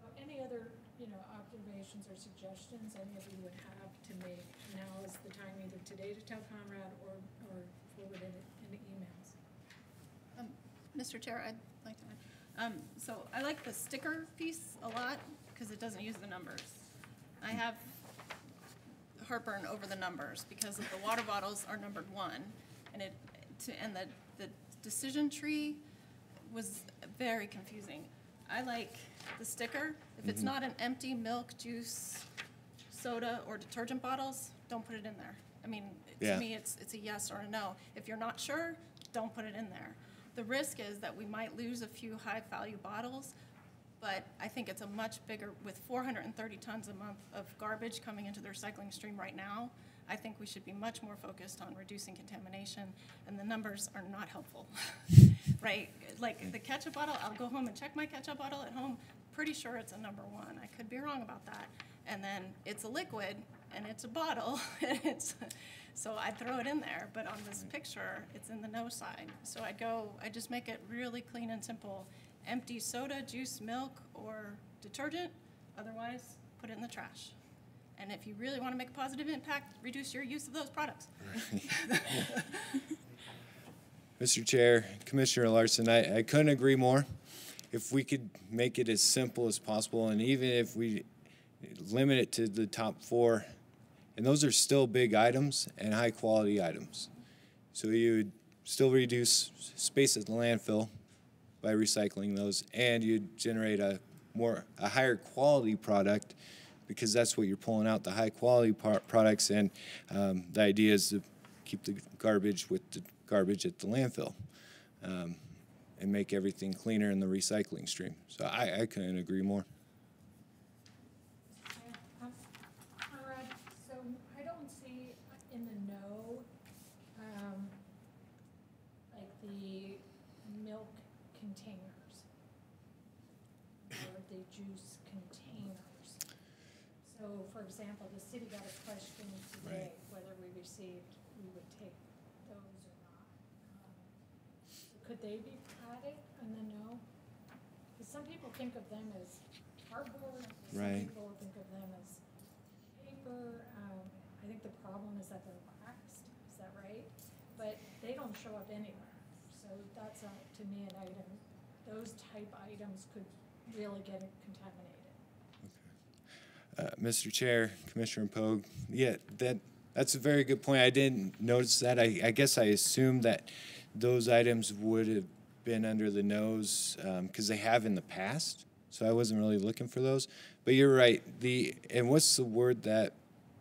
Speaker 4: So any other, observations or suggestions any of you would have to make, now is the time either today to tell Conrad or forward it in the emails.
Speaker 3: Mr. Chair, I'd like to add. So I like the sticker piece a lot because it doesn't use the numbers. I have heartburn over the numbers because of the water bottles are numbered 1, and the decision tree was very confusing. I like the sticker. If it's not an empty milk, juice, soda, or detergent bottles, don't put it in there. I mean, to me, it's a yes or a no. If you're not sure, don't put it in there. The risk is that we might lose a few high-value bottles, but I think it's a much bigger, with 430 tons a month of garbage coming into the recycling stream right now, I think we should be much more focused on reducing contamination, and the numbers are not helpful, right? Like the ketchup bottle, I'll go home and check my ketchup bottle at home, pretty sure it's a number 1. I could be wrong about that. And then it's a liquid, and it's a bottle, and so I throw it in there, but on this picture, it's in the no side. So I just make it really clean and simple. Empty soda, juice, milk, or detergent, otherwise put it in the trash. And if you really want to make a positive impact, reduce your use of those products.
Speaker 10: Mr. Chair, Commissioner Larson, I couldn't agree more. If we could make it as simple as possible, and even if we limit it to the top 4, and those are still big items and high quality items. So you would still reduce space at the landfill by recycling those, and you'd generate a a higher quality product, because that's what you're pulling out, the high quality products, and the idea is to keep the garbage with the garbage at the landfill, and make everything cleaner in the recycling stream. So I couldn't agree more.
Speaker 4: Conrad, so I don't see in the no, like the milk containers or the juice containers. So, for example, the city got a question today whether we would take those or not. Could they be padded in the no? Because some people think of them as cardboard, some people think of them as paper. I think the problem is that they're waxed, is that right? But they don't show up anywhere. So that's, to me, an item. Those type items could really get contaminated.
Speaker 10: Mr. Chair, Commissioner Pogue, yeah, that's a very good point. I didn't notice that. I guess I assumed that those items would have been under the nose because they have in the past, so I wasn't really looking for those. But you're right. And what's the word that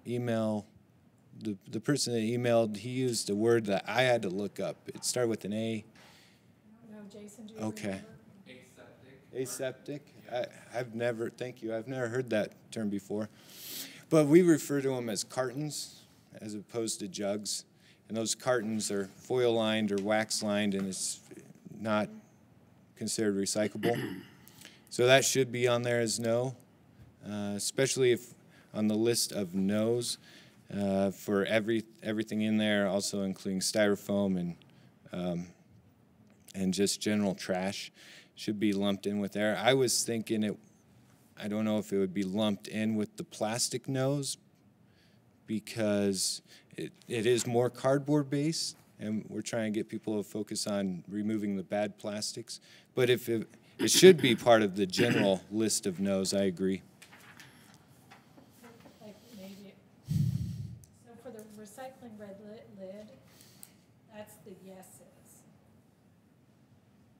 Speaker 10: the person that emailed, he used a word that I had to look up. It started with an A.
Speaker 4: No, Jason, do you
Speaker 10: Okay.
Speaker 4: remember?
Speaker 10: Aseptic? Thank you, I've never heard that term before. But we refer to them as cartons as opposed to jugs. And those cartons are foil lined or wax lined, and it's not considered recyclable. So that should be on there as no, especially if on the list of no's for everything in there, also including styrofoam and just general trash should be lumped in with there. I was thinking I don't know if it would be lumped in with the plastic nose, because it is more cardboard based, and we're trying to get people to focus on removing the bad plastics. But if it should be part of the general list of no's, I agree.
Speaker 4: Like maybe, so for the recycling red lid, that's the yeses,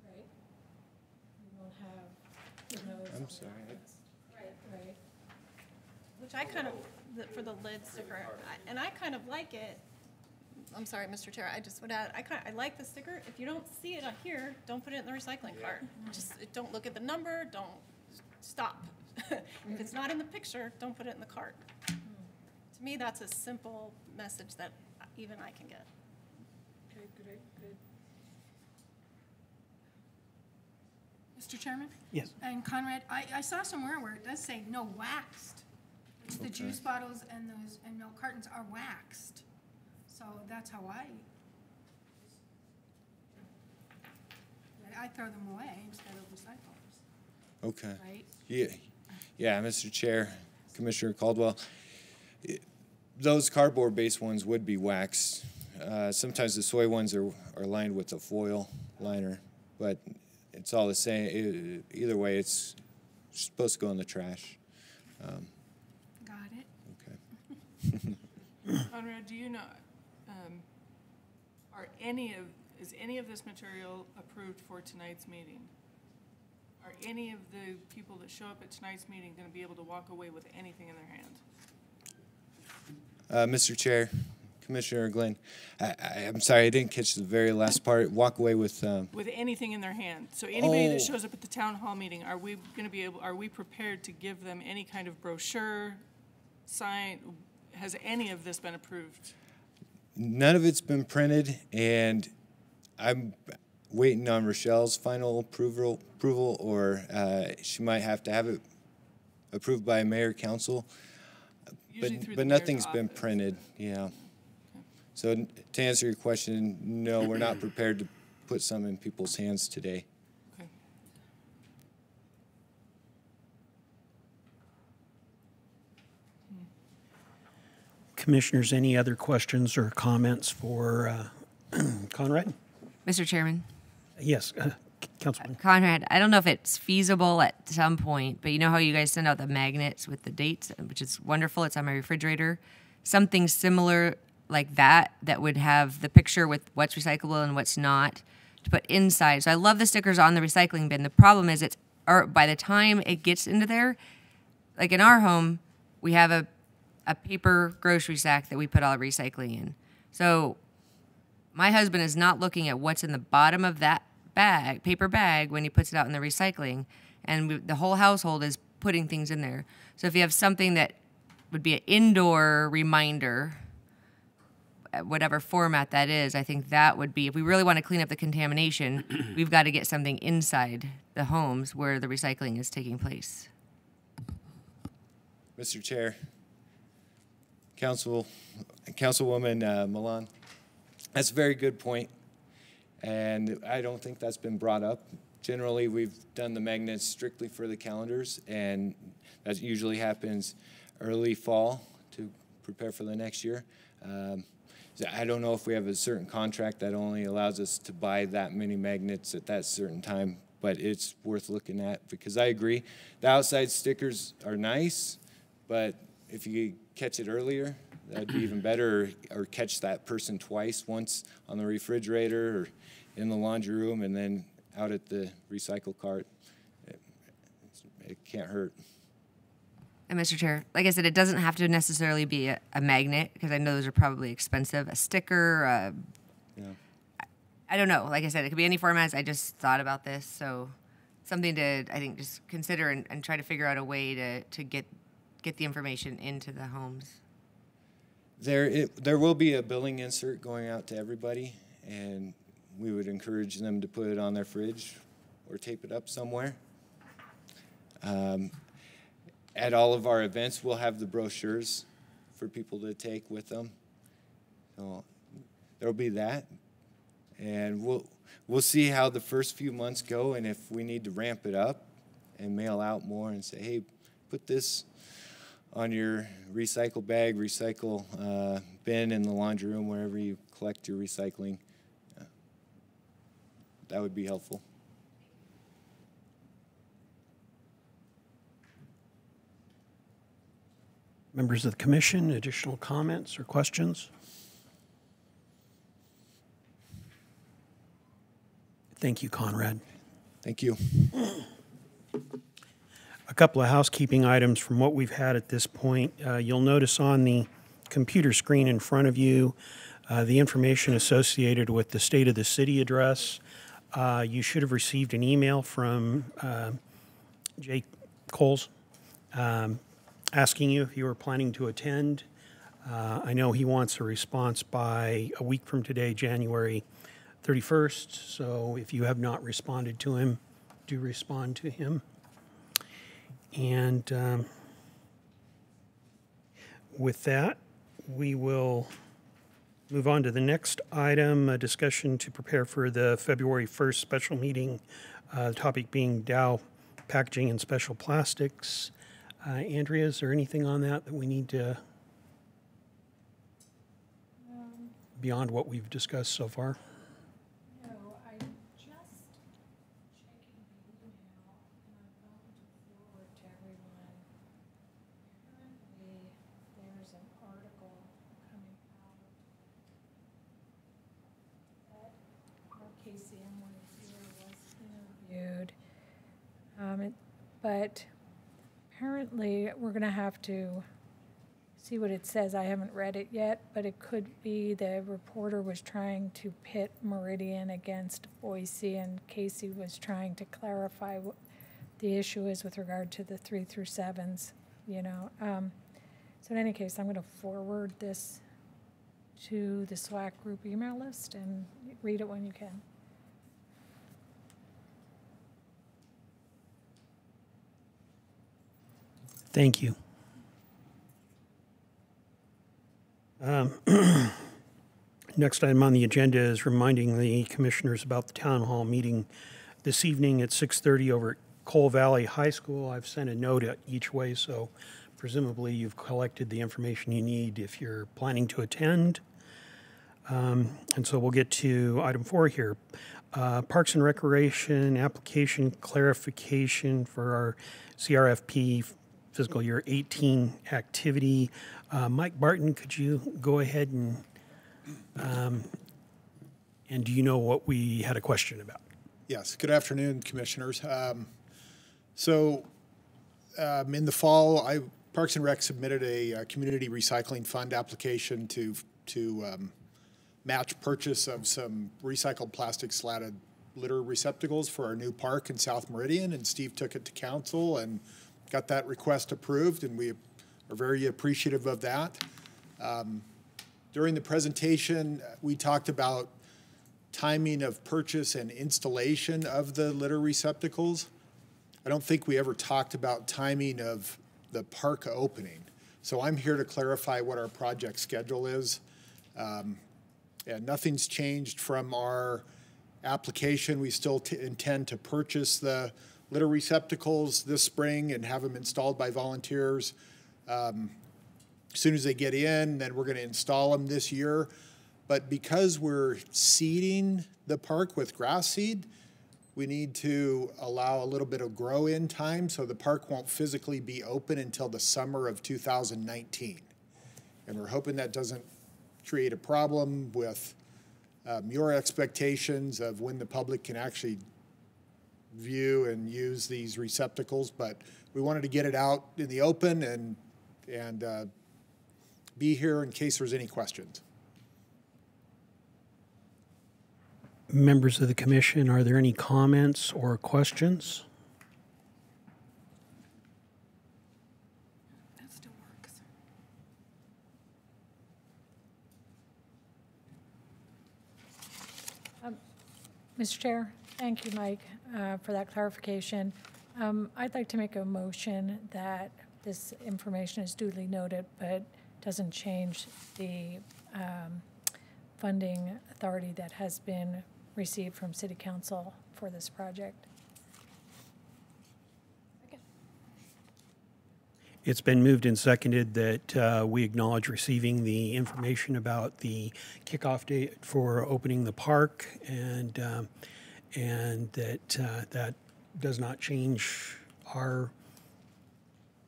Speaker 4: right? You won't have the no's.
Speaker 10: I'm sorry.
Speaker 4: Right.
Speaker 3: Which I kind of, for the lid sticker, and I kind of like it. I'm sorry, Mr. Chair, I just would add, I like the sticker. If you don't see it on here, don't put it in the recycling cart. Just don't look at the number, don't stop. If it's not in the picture, don't put it in the cart. To me, that's a simple message that even I can get.
Speaker 4: Good.
Speaker 5: Mr. Chairman?
Speaker 1: Yes.
Speaker 5: And Conrad, I saw somewhere where it does say no waxed, which the juice bottles and milk cartons are waxed. So that's how I throw them away instead of recyclers,
Speaker 10: Okay.
Speaker 5: right?
Speaker 10: Yeah, Mr. Chair, Commissioner Caldwell, those cardboard-based ones would be waxed. Sometimes the soy ones are lined with a foil liner, but it's all the same. Either way, it's supposed to go in the trash.
Speaker 5: Got it.
Speaker 10: Okay.
Speaker 6: Conrad, do you know, is any of this material approved for tonight's meeting? Are any of the people that show up at tonight's meeting going to be able to walk away with anything in their hand?
Speaker 10: Mr. Chair, Commissioner Glenn, I'm sorry, I didn't catch the very last part. Walk away with...
Speaker 6: With anything in their hand. So anybody that shows up at the town hall meeting, are we prepared to give them any kind of brochure, sign? Has any of this been approved?
Speaker 10: None of it's been printed, and I'm waiting on Rochelle's final approval, or she might have to have it approved by mayor council.
Speaker 6: Usually through the
Speaker 10: But
Speaker 6: mayor's
Speaker 10: nothing's been
Speaker 6: office.
Speaker 10: printed, yeah. So to answer your question, no, we're not prepared to put some in people's hands today.
Speaker 6: Okay.
Speaker 1: Commissioners, any other questions or comments for Conrad?
Speaker 11: Mr. Chairman,
Speaker 1: Yes, Councilman.
Speaker 11: Conrad, I don't know if it's feasible at some point, but you know how you guys send out the magnets with the dates, which is wonderful. It's on my refrigerator. Something similar like that would have the picture with what's recyclable and what's not to put inside. So I love the stickers on the recycling bin. The problem is it's or by the time it gets into there, like in our home, we have a paper grocery sack that we put all the recycling in. So my husband is not looking at what's in the bottom of that bag, paper bag, when he puts it out in the recycling. And the whole household is putting things in there. So if you have something that would be an indoor reminder, whatever format that is, I think that would be, if we really want to clean up the contamination, we've got to get something inside the homes where the recycling is taking place.
Speaker 10: Mr. Chair, Councilwoman Milan, that's a very good point, and I don't think that's been brought up. Generally, we've done the magnets strictly for the calendars, and that usually happens early fall to prepare for the next year. I don't know if we have a certain contract that only allows us to buy that many magnets at that certain time, but it's worth looking at, because I agree. The outside stickers are nice, but if you catch it earlier, that'd be even better, or catch that person twice, once on the refrigerator or in the laundry room and then out at the recycle cart. It can't hurt.
Speaker 11: And Mr. Chair, like I said, it doesn't have to necessarily be a magnet, because I know those are probably expensive. A sticker,
Speaker 10: Yeah.
Speaker 11: I don't know. Like I said, it could be any formats. I just thought about this, so something to, I think, just consider and try to figure out a way to get the information into the homes.
Speaker 10: There will be a billing insert going out to everybody, and we would encourage them to put it on their fridge or tape it up somewhere. At all of our events, we'll have the brochures for people to take with them. So there'll be that, and we'll see how the first few months go, and if we need to ramp it up and mail out more and say, hey, put this on your recycle bag, recycle bin in the laundry room, wherever you collect your recycling. That would be helpful.
Speaker 1: Members of the commission, additional comments or questions? Thank you, Conrad.
Speaker 10: Thank you.
Speaker 1: A couple of housekeeping items from what we've had at this point. You'll notice on the computer screen in front of you the information associated with the State of the City address. You should have received an email from Jay Coles asking you if you were planning to attend. I know he wants a response by a week from today, January 31st, so if you have not responded to him, do respond to him. And with that, we will move on to the next item, a discussion to prepare for the February 1st special meeting, the topic being Dow Packaging and Special Plastics. Andrea, is there anything on that we need to, beyond what we've discussed so far?
Speaker 4: No, I just checking the email, and I'm going to forward to everyone. Apparently, there's an article coming out that our KCM one here was interviewed. But apparently, we're going to have to see what it says. I haven't read it yet, but it could be the reporter was trying to pit Meridian against Boise, and Casey was trying to clarify what the issue is with regard to the 3 through 7s, you know. So in any case, I'm going to forward this to the SWAC group email list and read it when you can.
Speaker 1: Thank you. Next item on the agenda is reminding the commissioners about the town hall meeting this evening at 6:30 over at Coal Valley High School. I've sent a note each way, so presumably you've collected the information you need if you're planning to attend. And so we'll get to item 4 here. Parks and Recreation application clarification for our CRFP fiscal year 18 activity. Mike Barton, could you go ahead and do you know what we had a question about?
Speaker 12: Yes, good afternoon, Commissioners. So in the fall, Parks and Rec submitted a community recycling fund application to match purchase of some recycled plastic slatted litter receptacles for our new park in South Meridian, and Steve took it to council and got that request approved, and we are very appreciative of that. During the presentation, we talked about timing of purchase and installation of the litter receptacles. I don't think we ever talked about timing of the park opening. So I'm here to clarify what our project schedule is. And nothing's changed from our application. We still intend to purchase the litter receptacles this spring and have them installed by volunteers. As soon as they get in, then we're going to install them this year. But because we're seeding the park with grass seed, we need to allow a little bit of grow-in time, so the park won't physically be open until the summer of 2019. And we're hoping that doesn't create a problem with your expectations of when the public can actually view and use these receptacles. But we wanted to get it out in the open and be here in case there's any questions.
Speaker 1: Members of the commission, are there any comments or questions?
Speaker 5: That still works.
Speaker 4: Mr. Chair, thank you, Mike, for that clarification. I'd like to make a motion that this information is duly noted, but doesn't change the funding authority that has been received from City Council for this project.
Speaker 1: It's been moved and seconded that we acknowledge receiving the information about the kickoff date for opening the park, and that that does not change our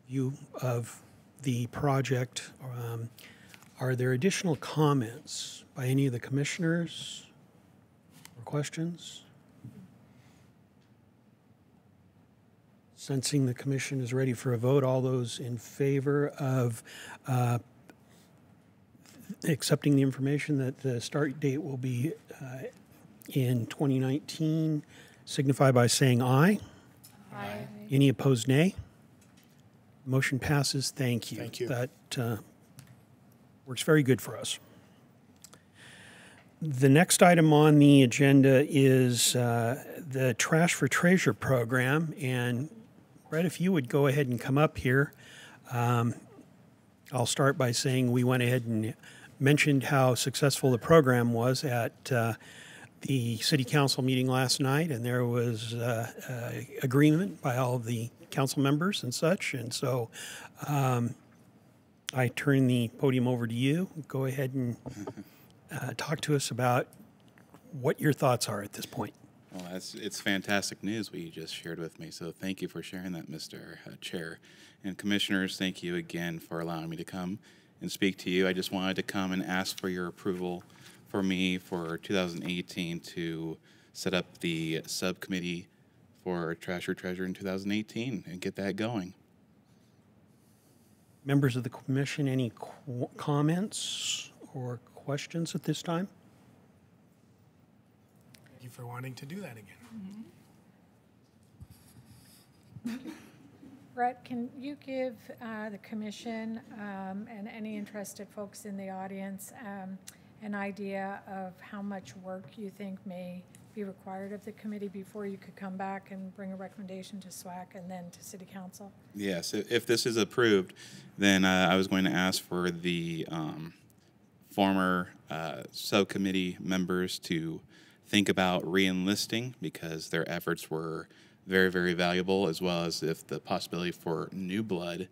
Speaker 1: view of the project. Are there additional comments by any of the commissioners or questions? Sensing the commission is ready for a vote, all those in favor of accepting the information that the start date will be in 2019 signify by saying aye.
Speaker 4: Aye.
Speaker 1: Any opposed, nay? Motion passes. Thank you.
Speaker 12: Thank you.
Speaker 1: That works very good for us. The next item on the agenda is the Trash for Treasure program. And Brett, if you would go ahead and come up here. I'll start by saying we went ahead and mentioned how successful the program was at the City Council meeting last night, and there was agreement by all of the council members and such. And so I turn the podium over to you. Go ahead and talk to us about what your thoughts are at this point.
Speaker 13: Well, it's fantastic news what you just shared with me, so thank you for sharing that, Mr. Chair. And Commissioners, thank you again for allowing me to come and speak to you. I just wanted to come and ask for your approval for me for 2018 to set up the subcommittee for Trash for Treasure in 2018 and get that going.
Speaker 1: Members of the commission, any comments or questions at this time?
Speaker 2: Thank you for wanting to do that again.
Speaker 4: Brett, can you give the commission and any interested folks in the audience an idea of how much work you think may be required of the committee before you could come back and bring a recommendation to SWAC and then to City Council?
Speaker 13: Yes, if this is approved, then I was going to ask for the former subcommittee members to think about re-enlisting because their efforts were very, very valuable, as well as if the possibility for new blood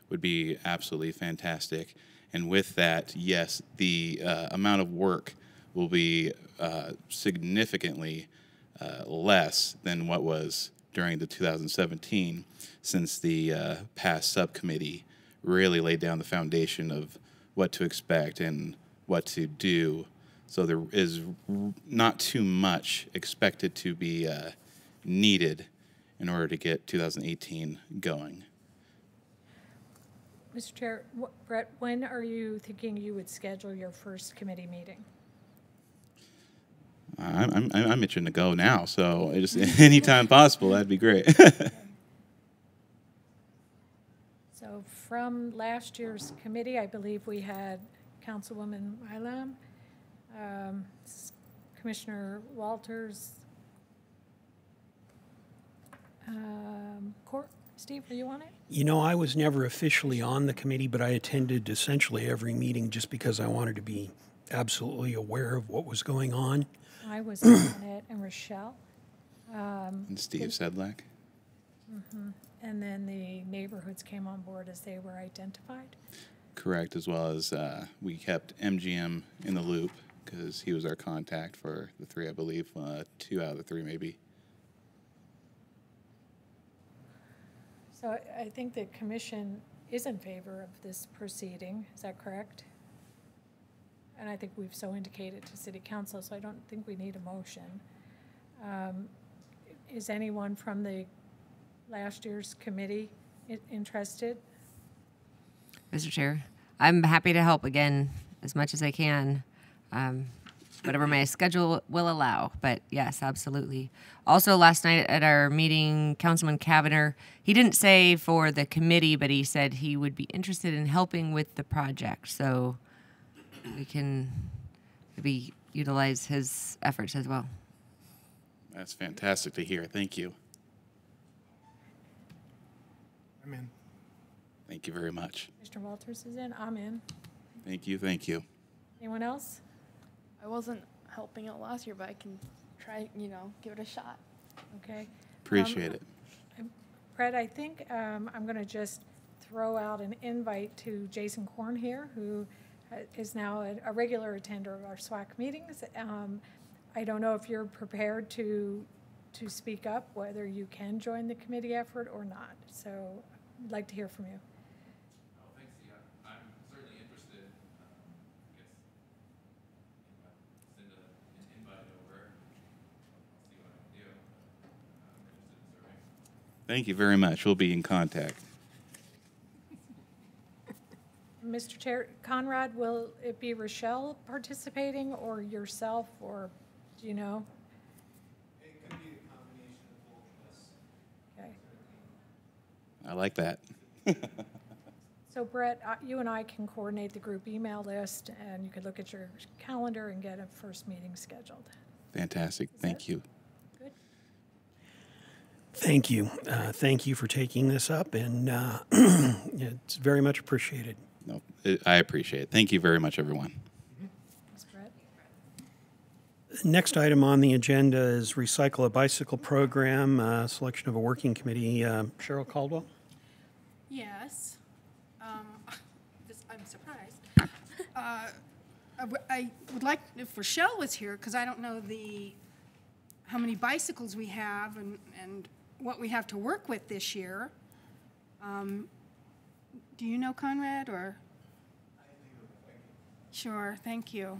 Speaker 13: would be absolutely fantastic. And with that, yes, the amount of work will be significantly less than what was during the 2017, since the past subcommittee really laid down the foundation of what to expect and what to do. So there is not too much expected to be needed in order to get 2018 going.
Speaker 4: Mr. Chair, Brett, when are you thinking you would schedule your first committee meeting?
Speaker 13: I'm itching to go now, so just anytime possible, that'd be great.
Speaker 4: So from last year's committee, I believe we had Councilwoman Milam, Commissioner Walters, Steve, are you on it?
Speaker 1: You know, I was never officially on the committee, but I attended essentially every meeting just because I wanted to be absolutely aware of what was going on.
Speaker 4: I was on it, and Rochelle.
Speaker 13: And Steve Sedlak.
Speaker 4: And then the neighborhoods came on board as they were identified.
Speaker 13: Correct, as well as we kept MGM in the loop because he was our contact for the three, I believe, 2 out of the 3 maybe.
Speaker 4: So I think the commission is in favor of this proceeding, is that correct? And I think we've so indicated to city council, so I don't think we need a motion. Is anyone from the last year's committee interested?
Speaker 11: Mr. Chair, I'm happy to help again as much as I can, whatever my schedule will allow. But yes, absolutely. Also, last night at our meeting, Councilman Cavanagh, he didn't say for the committee, but he said he would be interested in helping with the project. So we can maybe utilize his efforts as well.
Speaker 13: That's fantastic to hear. Thank you.
Speaker 2: I'm in.
Speaker 13: Thank you very much.
Speaker 4: Mr. Walters is in, I'm in.
Speaker 13: Thank you. Thank you.
Speaker 4: Anyone else?
Speaker 14: I wasn't helping out last year, but I can try, give it a shot.
Speaker 4: Okay.
Speaker 13: Appreciate it.
Speaker 4: Brett, I think I'm going to just throw out an invite to Jason Korn here, who is now a regular attender of our SWAC meetings. I don't know if you're prepared to speak up, whether you can join the committee effort or not. So I'd like to hear from you.
Speaker 15: Oh, thanks, Tia. I'm certainly interested. Send an invite over. I'll see what I can do. I'm interested in serving.
Speaker 13: Thank you very much. We'll be in contact.
Speaker 4: Mr. Chair, Conrad, will it be Rochelle participating or yourself, or do you know?
Speaker 10: It could be a combination of both of us.
Speaker 4: Okay.
Speaker 13: I like that.
Speaker 4: So Brett, you and I can coordinate the group email list, and you could look at your calendar and get a first meeting scheduled.
Speaker 13: Fantastic. Thank you.
Speaker 4: Good.
Speaker 1: Thank you. Thank you for taking this up, and it's very much appreciated.
Speaker 13: No, I appreciate it. Thank you very much, everyone.
Speaker 4: Thanks, Brett.
Speaker 1: Next item on the agenda is Recycle a Bicycle Program, selection of a working committee. Cheryl Caldwell?
Speaker 5: Yes. I'm surprised. I would like, if Rochelle was here, because I don't know how many bicycles we have and what we have to work with this year. Do you know, Conrad, or? Sure, thank you.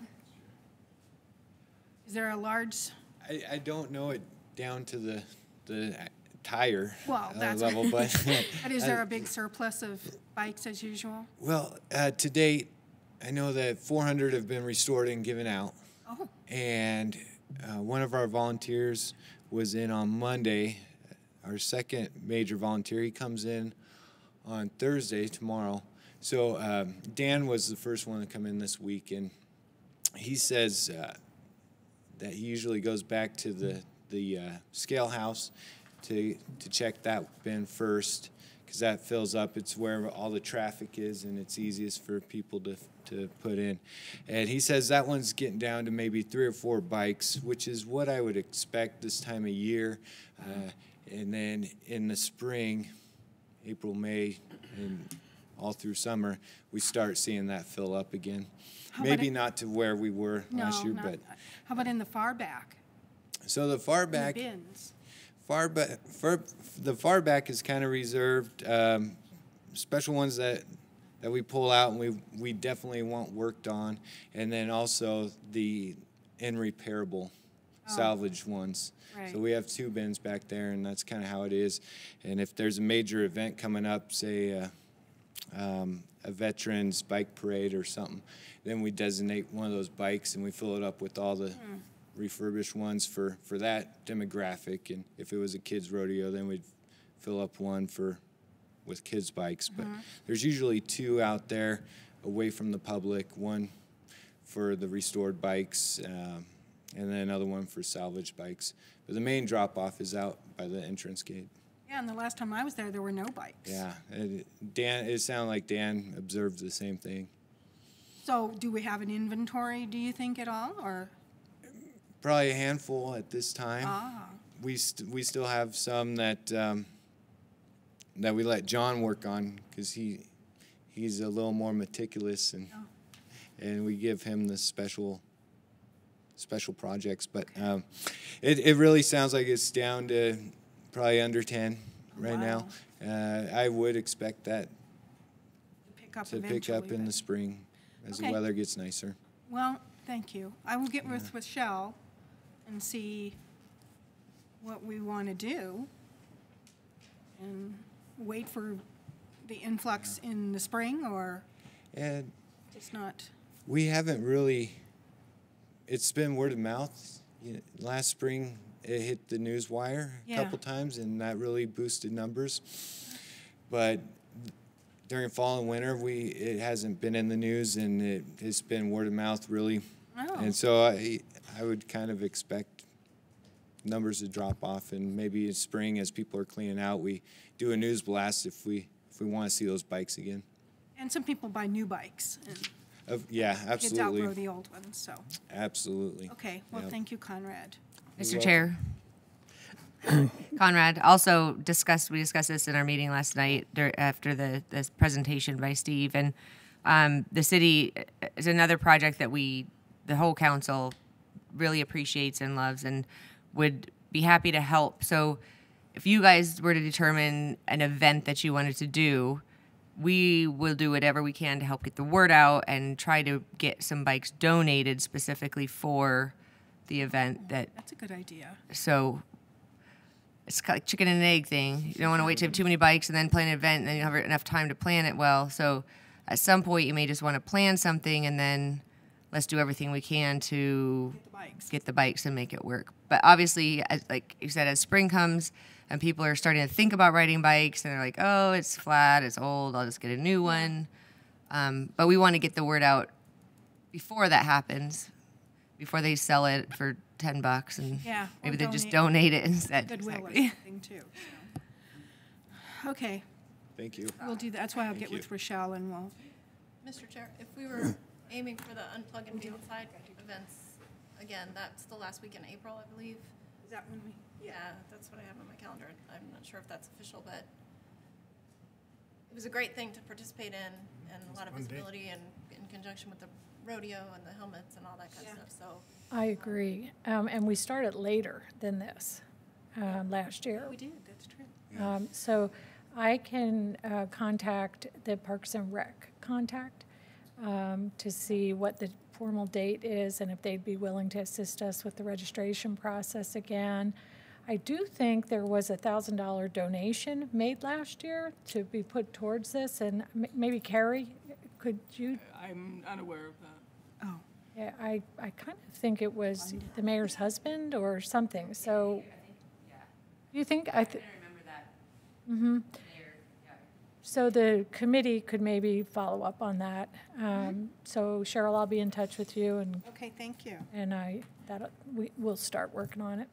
Speaker 5: Is there a large?
Speaker 10: I don't know it down to the tire
Speaker 5: but
Speaker 10: level, but
Speaker 5: is there a big surplus of bikes as usual?
Speaker 10: Well, to date, I know that 400 have been restored and given out.
Speaker 5: Oh.
Speaker 10: And one of our volunteers was in on Monday. Our second major volunteer, he comes in on Thursday, tomorrow. So Dan was the first one to come in this week, and he says that he usually goes back to the scale house to check that bin first, because that fills up. It's where all the traffic is, and it's easiest for people to put in. And he says that one's getting down to maybe 3 or 4 bikes, which is what I would expect this time of year. And then in the spring, April, May, and all through summer, we start seeing that fill up again. Maybe not to where we were last year, but
Speaker 5: how about in the far back?
Speaker 10: So the far back,
Speaker 5: the bins.
Speaker 10: the far back is kind of reserved. Special ones that we pull out and we definitely want worked on, and then also the unrepairable salvage ones.
Speaker 5: Right.
Speaker 10: So we have 2 bins back there, and that's kind of how it is. And if there's a major event coming up, say a veterans bike parade or something, then we designate one of those bikes and we fill it up with all the refurbished ones for that demographic. And if it was a kids rodeo, then we'd fill up one with kids bikes. But there's usually 2 out there away from the public, one for the restored bikes, and then another one for salvage bikes. But the main drop-off is out by the entrance gate.
Speaker 5: Yeah, and the last time I was there were no bikes.
Speaker 10: Yeah, it sounded like Dan observed the same thing.
Speaker 5: So do we have an inventory, do you think, at all, or?
Speaker 10: Probably a handful at this time.
Speaker 5: Ah.
Speaker 10: We still have some that that we let John work on because he's a little more meticulous, and we give him the special projects. But it really sounds like it's down to probably under 10 right now. I would expect that to pick up in the spring as the weather gets nicer.
Speaker 5: Well, thank you. I will get with Rochelle and see what we want to do and wait for the influx in the spring, or
Speaker 10: And
Speaker 5: just not.
Speaker 10: we haven't really, it's been word of mouth. Last spring it hit the news wire a couple times, and that really boosted numbers. But during fall and winter, it hasn't been in the news, and it's been word of mouth really.
Speaker 5: Oh.
Speaker 10: And so I would kind of expect numbers to drop off, and maybe in spring as people are cleaning out, we do a news blast if we want to see those bikes again.
Speaker 5: And some people buy new bikes, and
Speaker 10: Yeah, absolutely.
Speaker 5: kids outgrow the old ones. So.
Speaker 10: Absolutely.
Speaker 5: Okay. Well,
Speaker 10: Yep.
Speaker 5: thank you, Conrad.
Speaker 11: Mr. Chair. Conrad, also we discussed this in our meeting last night after this presentation by Steve, and the city is another project that the whole council really appreciates and loves and would be happy to help. So if you guys were to determine an event that you wanted to do, we will do whatever we can to help get the word out and try to get some bikes donated specifically for the event.
Speaker 5: That's a good idea.
Speaker 11: So it's kind of like chicken and egg thing. You don't want to wait to have too many bikes and then plan an event, and then you don't have enough time to plan it well. So at some point, you may just want to plan something, and then let's do everything we can to get the bikes and make it work. But obviously, like you said, as spring comes and people are starting to think about riding bikes, and they're like, oh, it's flat, it's old, I'll just get a new one. But we want to get the word out before that happens, before they sell it for $10, and maybe they just donate it instead.
Speaker 5: Goodwill or something too. So. Okay.
Speaker 10: Thank you.
Speaker 5: We'll do that. That's why I'll get with Rochelle, and we'll.
Speaker 3: Mr. Chair, if we were aiming for the Unplug and Be Outside events, again, that's the last week in April, I believe.
Speaker 5: Is that when we?
Speaker 3: Yeah, that's what I have on my calendar. I'm not sure if that's official, but it was a great thing to participate in, and a lot of visibility, and in conjunction with the rodeo and the helmets and all that kind of stuff. So
Speaker 4: I agree. And we started later than this last year.
Speaker 5: We did. That's true.
Speaker 4: So I can contact the Parks and Rec contact to see what the formal date is and if they'd be willing to assist us with the registration process again. I do think there was a $1,000 donation made last year to be put towards this, and maybe Carrie, could you?
Speaker 6: I'm unaware of that.
Speaker 5: Oh.
Speaker 4: Yeah, I kind of think it was the mayor's husband or something. So, you think
Speaker 11: I remember that.
Speaker 4: Mm-hmm. So the committee could maybe follow up on that. So Cheryl, I'll be in touch with you, and
Speaker 5: okay, thank you.
Speaker 4: And we'll start working on it.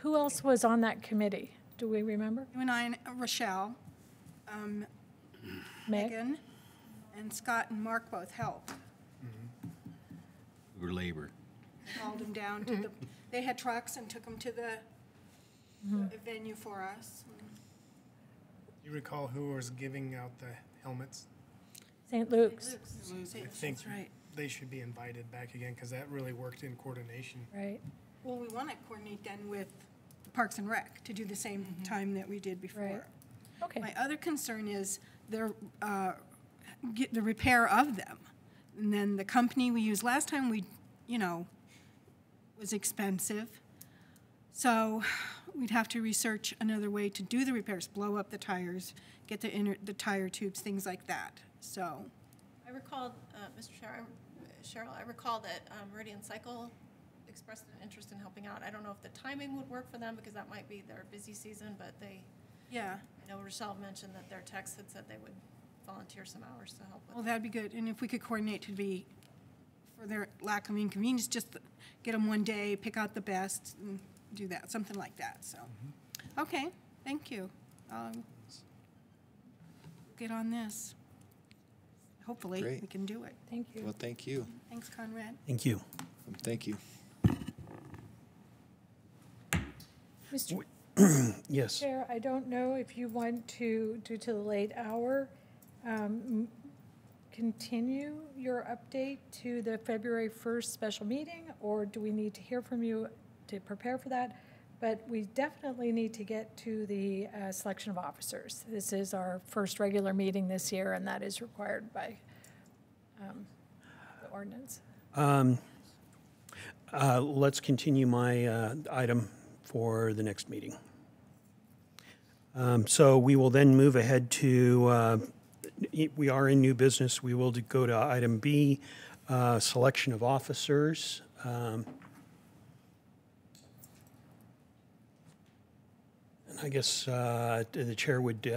Speaker 4: Who else was on that committee? Do we remember?
Speaker 5: You and I and Rochelle, Megan, and Scott and Mark both helped.
Speaker 16: Or labor.
Speaker 5: Hauled them down to the. They had trucks and took them to the venue for us.
Speaker 2: You recall who was giving out the helmets?
Speaker 4: St. Luke's.
Speaker 2: I think they should be invited back again because that really worked in coordination.
Speaker 4: Right.
Speaker 5: Well, we want to coordinate then with the Parks and Rec to do the same time that we did before.
Speaker 4: Right. Okay.
Speaker 5: My other concern is the repair of them. And then the company we used last time, was expensive. So we'd have to research another way to do the repairs, blow up the tires, get the tire tubes, things like that. So
Speaker 3: I recall, Mr. Chair, Cheryl, I recall that Meridian Cycle expressed an interest in helping out. I don't know if the timing would work for them because that might be their busy season, but they,
Speaker 5: yeah.
Speaker 3: I know Rochelle mentioned that their techs had said they would volunteer some hours to help with.
Speaker 5: Well, that'd be good. And if we could coordinate to be, for their lack of inconvenience, just get them one day, pick out the best, and do that, something like that. So, okay, thank you. Get on this. Hopefully,
Speaker 10: Great.
Speaker 5: we can do it.
Speaker 4: Thank you.
Speaker 10: Well, thank you.
Speaker 5: Thanks, Conrad.
Speaker 1: Thank you.
Speaker 10: Thank you.
Speaker 4: Mr.
Speaker 1: Yes.
Speaker 4: Chair, I don't know if you want to, due to the late hour, continue your update to the February 1st special meeting, or do we need to hear from you to prepare for that? But we definitely need to get to the selection of officers. This is our first regular meeting this year, and that is required by the ordinance.
Speaker 1: Let's continue my item for the next meeting. So we will then move ahead to, we are in new business. We will go to item B, selection of officers. I guess the chair would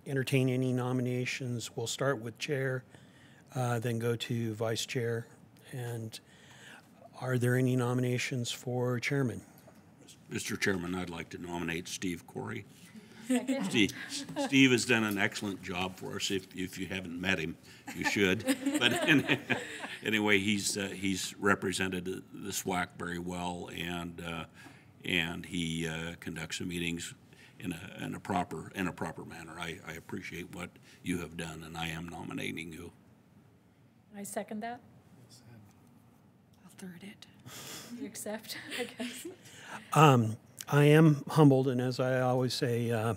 Speaker 1: entertain any nominations. We'll start with chair, then go to vice chair. And are there any nominations for chairman?
Speaker 9: Mr. Chairman, I'd like to nominate Steve Corey. Steve has done an excellent job for us. If you haven't met him, you should. But anyway, he's represented the SWAC very well, and he conducts the meetings in a proper manner. I appreciate what you have done, and I am nominating you.
Speaker 4: I second that.
Speaker 5: I'll third it.
Speaker 4: You accept, I guess.
Speaker 1: I am humbled, and as I always say,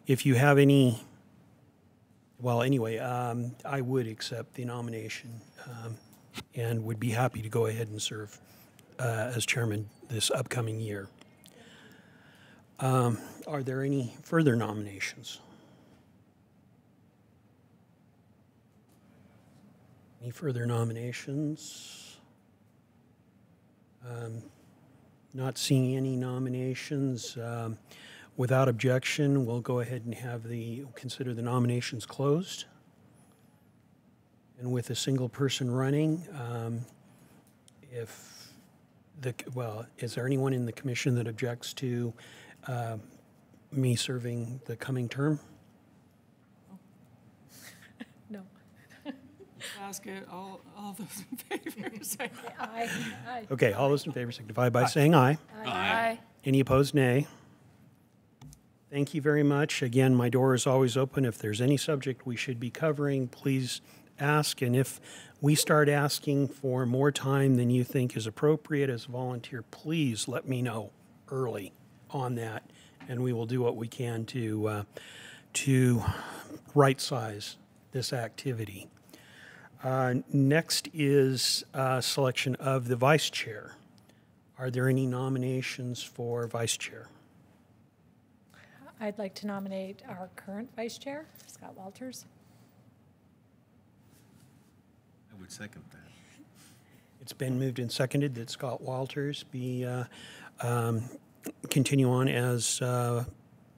Speaker 1: if you have any, well, anyway, I would accept the nomination and would be happy to go ahead and serve as chairman this upcoming year. Are there any further nominations? Any further nominations? Not seeing any nominations. Without objection, we'll go ahead and consider the nominations closed. And with a single person running, is there anyone in the commission that objects to me serving the coming term?
Speaker 4: No.
Speaker 6: Ask it, all those in favor, say
Speaker 4: Aye.
Speaker 1: Okay, all those in favor signify by saying aye.
Speaker 8: Aye.
Speaker 1: Any opposed, nay. Thank you very much. Again, my door is always open. If there's any subject we should be covering, please ask. And if we start asking for more time than you think is appropriate as a volunteer, please let me know early on that, and we will do what we can to right-size this activity. Next is selection of the vice chair. Are there any nominations for vice chair?
Speaker 4: I'd like to nominate our current vice chair, Scott Walters.
Speaker 10: I would second that.
Speaker 1: It's been moved and seconded that Scott Walters be continue on as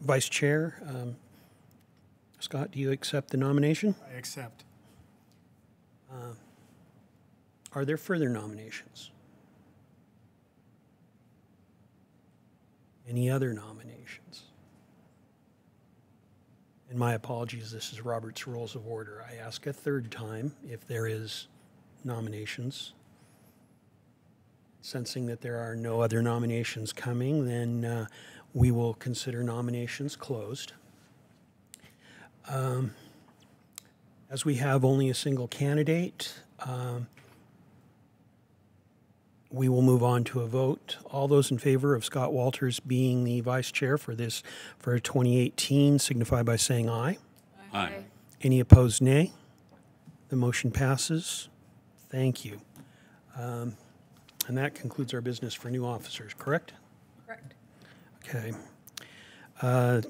Speaker 1: vice chair. Scott, do you accept the nomination?
Speaker 2: I accept.
Speaker 1: Are there further nominations? Any other nominations? And my apologies, this is Robert's Rules of Order. I ask a third time if there is nominations. Sensing that there are no other nominations coming, then we will consider nominations closed. As we have only a single candidate, we will move on to a vote. All those in favor of Scott Walters being the vice chair for 2018 signify by saying aye.
Speaker 9: Aye.
Speaker 1: Any opposed, nay? The motion passes. Thank you. And that concludes our business for new officers, correct?
Speaker 4: Correct.
Speaker 1: Okay.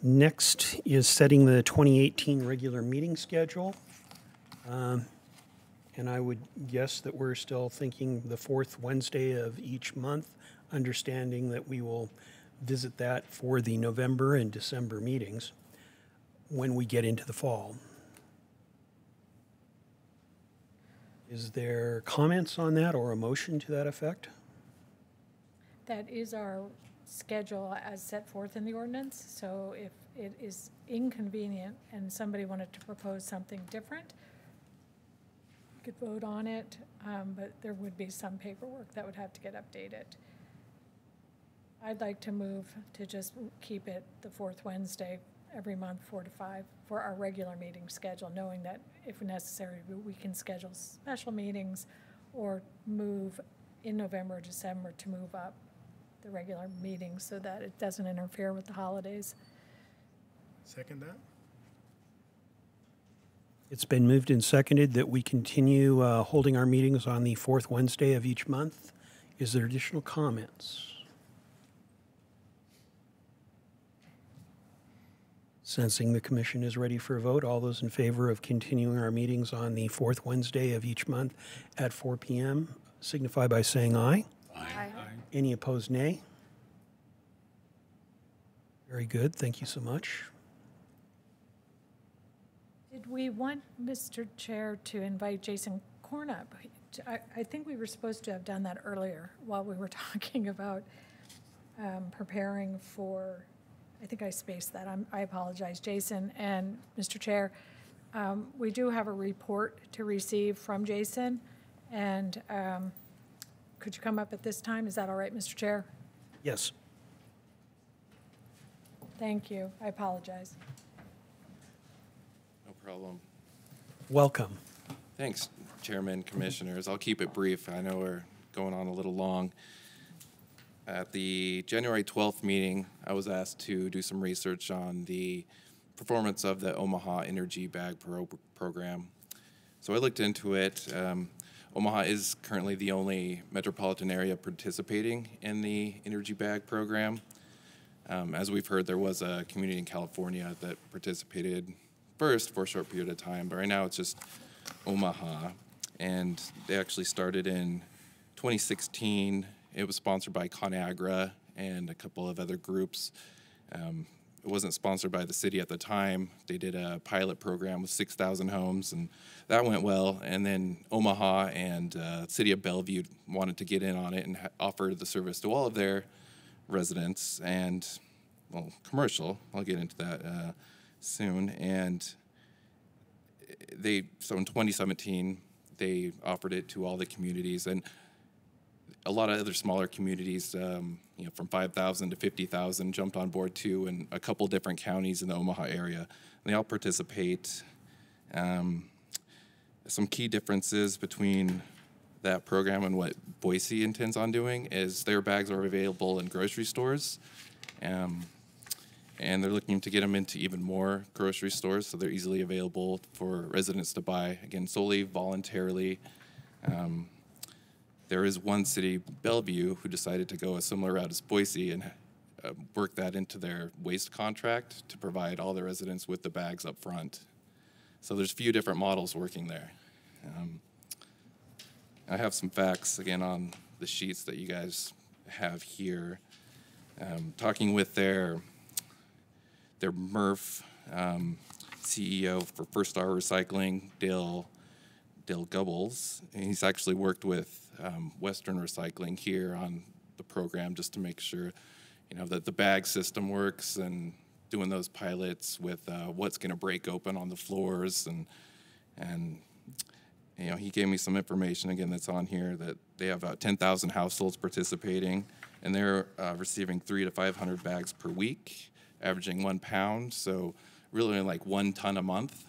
Speaker 1: Next is setting the 2018 regular meeting schedule. And I would guess that we're still thinking the fourth Wednesday of each month, understanding that we will visit that for the November and December meetings when we get into the fall. Is there comments on that or a motion to that effect?
Speaker 4: That is our schedule as set forth in the ordinance, so if it is inconvenient and somebody wanted to propose something different, we could vote on it, but there would be some paperwork that would have to get updated. I'd like to move to just keep it the fourth Wednesday every month, 4 to 5, for our regular meeting schedule, knowing that if necessary, we can schedule special meetings or move in November or December to move up the regular meetings so that it doesn't interfere with the holidays.
Speaker 2: Second that?
Speaker 1: It's been moved and seconded that we continue holding our meetings on the fourth Wednesday of each month. Is there additional comments? Sensing the commission is ready for a vote, all those in favor of continuing our meetings on the fourth Wednesday of each month at 4 p.m. signify by saying aye.
Speaker 8: Aye.
Speaker 1: Any opposed, nay? Very good. Thank you so much.
Speaker 4: Did we want, Mr. Chair, to invite Jason Cornup? I think we were supposed to have done that earlier while we were talking about preparing for, I think I spaced that. I apologize, Jason and Mr. Chair. We do have a report to receive from Jason, and could you come up at this time? Is that all right, Mr. Chair?
Speaker 1: Yes.
Speaker 4: Thank you. I apologize.
Speaker 15: No problem.
Speaker 1: Welcome.
Speaker 15: Thanks, Chairman, Commissioners. I'll keep it brief. I know we're going on a little long. At the January 12th meeting, I was asked to do some research on the performance of the Omaha Energy Bag Program. So I looked into it. Omaha is currently the only metropolitan area participating in the Energy Bag Program. As we've heard, there was a community in California that participated first for a short period of time, but right now it's just Omaha. And they actually started in 2016. It was sponsored by ConAgra and a couple of other groups. It wasn't sponsored by the city at the time. They did a pilot program with 6,000 homes, and that went well. And then Omaha and city of Bellevue wanted to get in on it and offer the service to all of their residents and, well, commercial. I'll get into that soon. And so in 2017, they offered it to all the communities, and a lot of other smaller communities, from 5,000 to 50,000 jumped on board too, in a couple different counties in the Omaha area. And they all participate. Some key differences between that program and what Boise intends on doing is their bags are available in grocery stores, and they're looking to get them into even more grocery stores, so they're easily available for residents to buy, again, solely voluntarily. There is one city, Bellevue, who decided to go a similar route as Boise and work that into their waste contract to provide all the residents with the bags up front. So there's a few different models working there. I have some facts, again, on the sheets that you guys have here. Talking with their MRF CEO for First Star Recycling, Dale Gubbles, and he's actually worked with Western Recycling here on the program just to make sure, that the bag system works, and doing those pilots with what's going to break open on the floors, and he gave me some information again that's on here that they have about 10,000 households participating, and they're receiving 300 to 500 bags per week, averaging 1 pound, so really like 1 ton a month.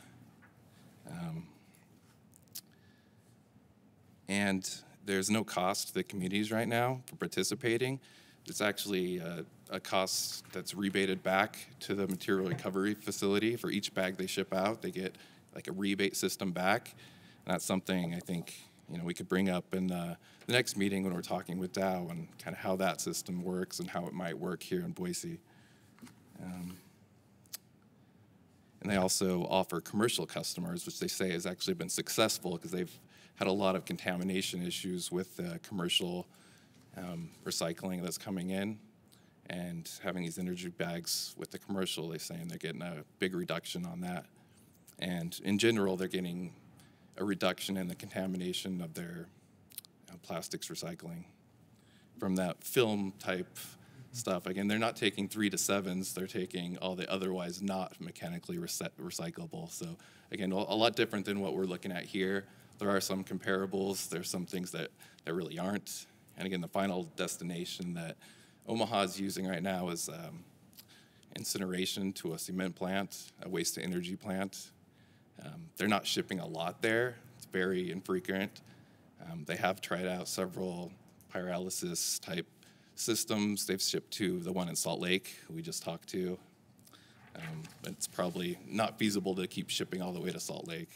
Speaker 15: And there's no cost to the communities right now for participating. It's actually a cost that's rebated back to the material recovery facility for each bag they ship out. They get like a rebate system back. And that's something I think we could bring up in the next meeting when we're talking with Dow and kind of how that system works and how it might work here in Boise. And they also offer commercial customers, which they say has actually been successful because they've had a lot of contamination issues with the commercial recycling that's coming in. And having these energy bags with the commercial, they're saying they're getting a big reduction on that. And in general, they're getting a reduction in the contamination of their plastics recycling from that film type stuff. Again, they're not taking 3 to 7s, they're taking all the otherwise not mechanically recyclable. So again, a lot different than what we're looking at here. There are some comparables, there's some things that really aren't. And again, the final destination that Omaha is using right now is incineration to a cement plant, a waste to energy plant. They're not shipping a lot there. It's very infrequent. They have tried out several pyrolysis type systems. They've shipped to the one in Salt Lake we just talked to. It's probably not feasible to keep shipping all the way to Salt Lake.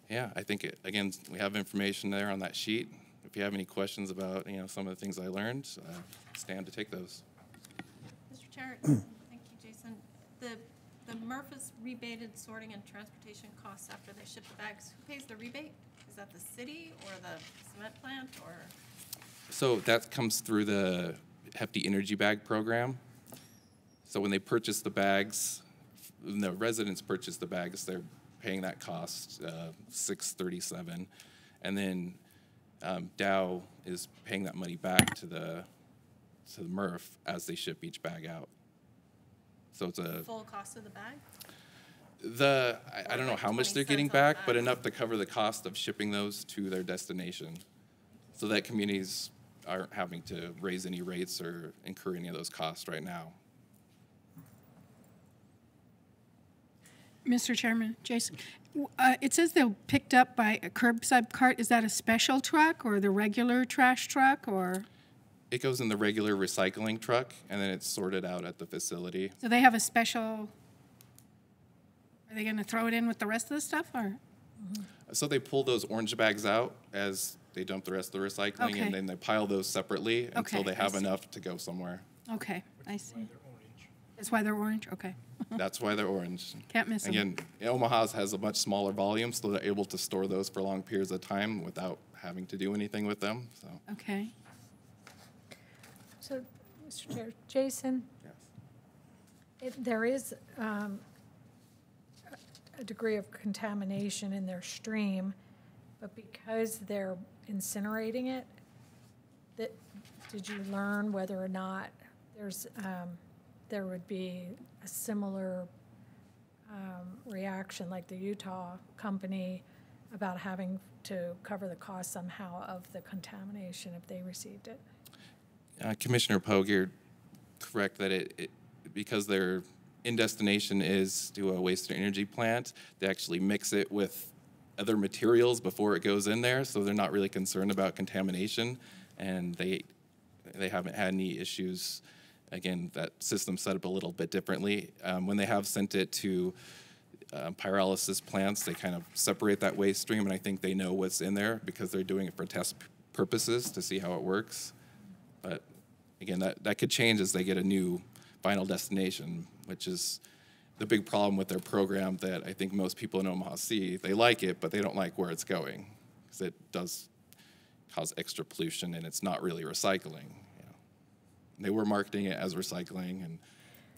Speaker 15: Yeah, I think, again, we have information there on that sheet. If you have any questions about some of the things I learned, stand to take those.
Speaker 3: Mr. Chair, thank you, Jason. The MRF is rebated sorting and transportation costs after they ship the bags. Who pays the rebate? Is that the city or the cement plant or?
Speaker 15: So that comes through the Hefty Energy Bag Program. So when they purchase the bags, when the residents purchase the bags, they're paying that cost, $637, and then Dow is paying that money back to the MRF as they ship each bag out. So it's a
Speaker 3: full cost of the bag?
Speaker 15: I don't know how much they're getting back, but enough to cover the cost of shipping those to their destination, so that communities aren't having to raise any rates or incur any of those costs right now.
Speaker 5: Mr. Chairman, Jason, it says they're picked up by a curbside cart. Is that a special truck or the regular trash truck, or?
Speaker 15: It goes in the regular recycling truck, and then it's sorted out at the facility.
Speaker 5: So they have a special, are they going to throw it in with the rest of the stuff, or?
Speaker 15: So they pull those orange bags out as they dump the rest of the recycling,
Speaker 5: Okay.
Speaker 15: and then they pile those separately until
Speaker 5: Okay,
Speaker 15: they
Speaker 5: I
Speaker 15: have
Speaker 5: see.
Speaker 15: enough to go somewhere.
Speaker 5: Okay, I see. That's why they're orange? Okay.
Speaker 15: That's why they're orange.
Speaker 5: Can't miss them.
Speaker 15: Again, Omaha's has a much smaller volume, so they're able to store those for long periods of time without having to do anything with them. So.
Speaker 5: Okay.
Speaker 4: So, Mr. Chair, Jason, there is a degree of contamination in their stream, but because they're incinerating it, did you learn whether or not there would be a similar reaction like the Utah company about having to cover the cost somehow of the contamination if they received it?
Speaker 15: Commissioner Pogue, you're correct that it because their in destination is to a waste to energy plant, they actually mix it with other materials before it goes in there, so they're not really concerned about contamination, and they haven't had any issues. Again, that system's set up a little bit differently. When they have sent it to pyrolysis plants, they kind of separate that waste stream, and I think they know what's in there because they're doing it for test purposes to see how it works. But again, that could change as they get a new final destination, which is the big problem with their program that I think most people in Omaha see. They like it, but they don't like where it's going because it does cause extra pollution, and it's not really recycling. They were marketing it as recycling, and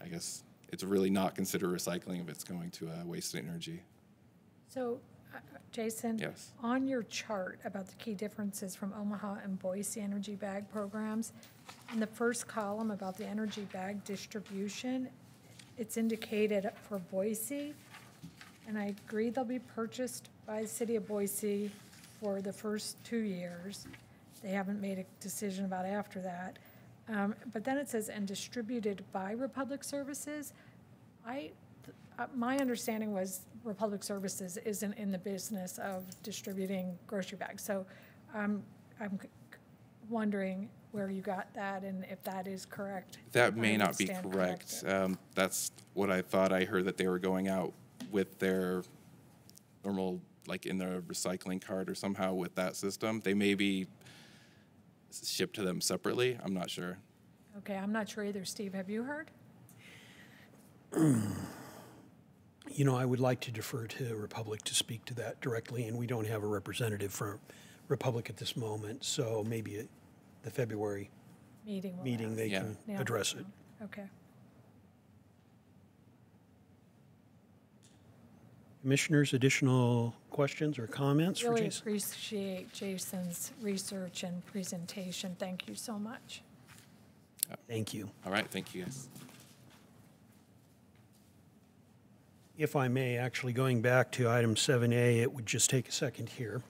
Speaker 15: I guess it's really not considered recycling if it's going to waste energy.
Speaker 4: So, Jason,
Speaker 15: yes.
Speaker 4: On your chart about the key differences from Omaha and Boise energy bag programs, in the first column about the energy bag distribution, it's indicated for Boise, and I agree they'll be purchased by the city of Boise for the first 2 years. They haven't made a decision about after that. But then it says, and distributed by Republic Services. My understanding was Republic Services isn't in the business of distributing grocery bags. So I'm wondering, where you got that and if that is correct.
Speaker 15: That
Speaker 4: I
Speaker 15: may
Speaker 4: would
Speaker 15: not be
Speaker 4: stand
Speaker 15: correct.
Speaker 4: corrected.
Speaker 15: That's what I thought. I heard that they were going out with their normal, like in their recycling cart or somehow with that system. They may be shipped to them separately. I'm not sure.
Speaker 4: Okay, I'm not sure either. Steve, have you heard?
Speaker 1: You know, I would like to defer to Republic to speak to that directly, and we don't have a representative from Republic at this moment, so maybe at the February
Speaker 4: Meeting. will
Speaker 1: meeting
Speaker 4: ask.
Speaker 1: they
Speaker 15: Yeah.
Speaker 1: can
Speaker 4: Yeah.
Speaker 1: address it.
Speaker 4: Okay.
Speaker 1: Commissioners, additional questions or comments for
Speaker 4: Really
Speaker 1: Jason?
Speaker 4: appreciate Jason's research and presentation. Thank you so much.
Speaker 1: Thank you.
Speaker 15: All right, thank you guys.
Speaker 1: If I may, actually going back to item 7A, it would just take a second here.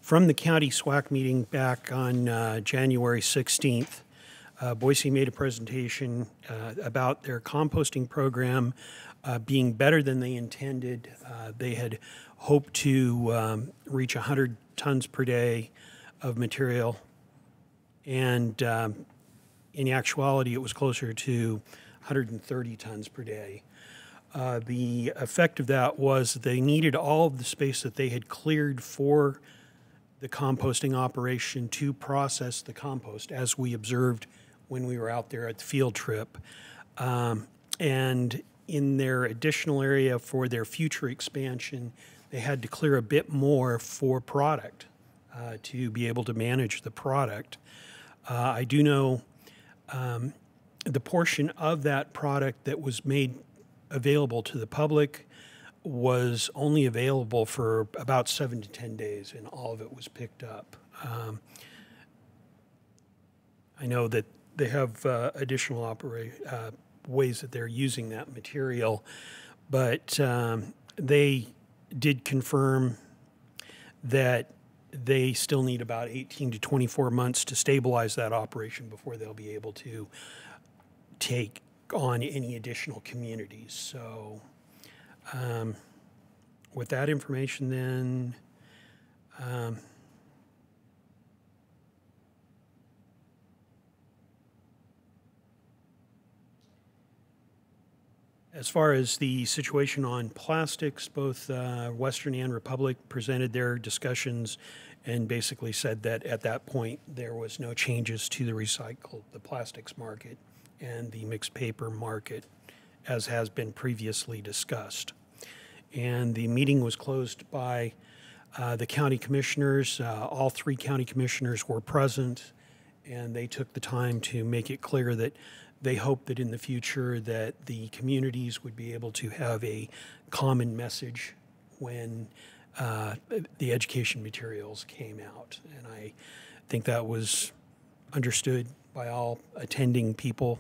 Speaker 1: From the county SWAC meeting back on January 16th, Boise made a presentation about their composting program being better than they intended. They had hoped to reach 100 tons per day of material, and in actuality, it was closer to 130 tons per day. The effect of that was they needed all of the space that they had cleared for the composting operation to process the compost, as we observed when we were out there at the field trip. And in their additional area for their future expansion, they had to clear a bit more for product to be able to manage the product. I do know the portion of that product that was made available to the public was only available for about 7 to 10 days, and all of it was picked up. I know that they have additional ways that they're using that material, but they did confirm that they still need about 18 to 24 months to stabilize that operation before they'll be able to take on any additional communities. So with that information then, as far as the situation on plastics, both Western and Republic presented their discussions and basically said that at that point there was no changes to the plastics market and the mixed paper market, as has been previously discussed. And the meeting was closed by the county commissioners. All 3 county commissioners were present, and they took the time to make it clear that they hope that in the future that the communities would be able to have a common message when the education materials came out. And I think that was understood by all attending people,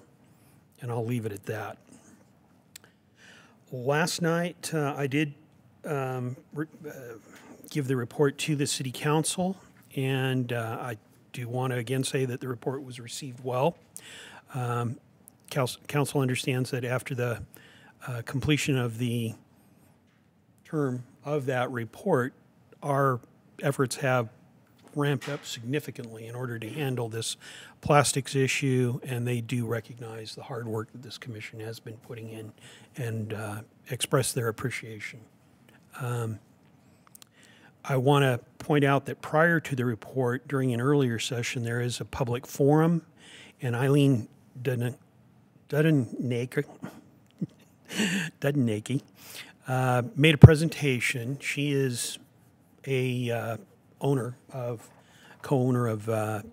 Speaker 1: and I'll leave it at that. Last night, I did give the report to the City Council, and I do want to again say that the report was received well. Council understands that after the completion of the term of that report, our efforts have ramped up significantly in order to handle this plastics issue, and they do recognize the hard work that this commission has been putting in and express their appreciation. I want to point out that prior to the report, during an earlier session, there is a public forum, and Eileen Duddenacke made a presentation. She is a co-owner of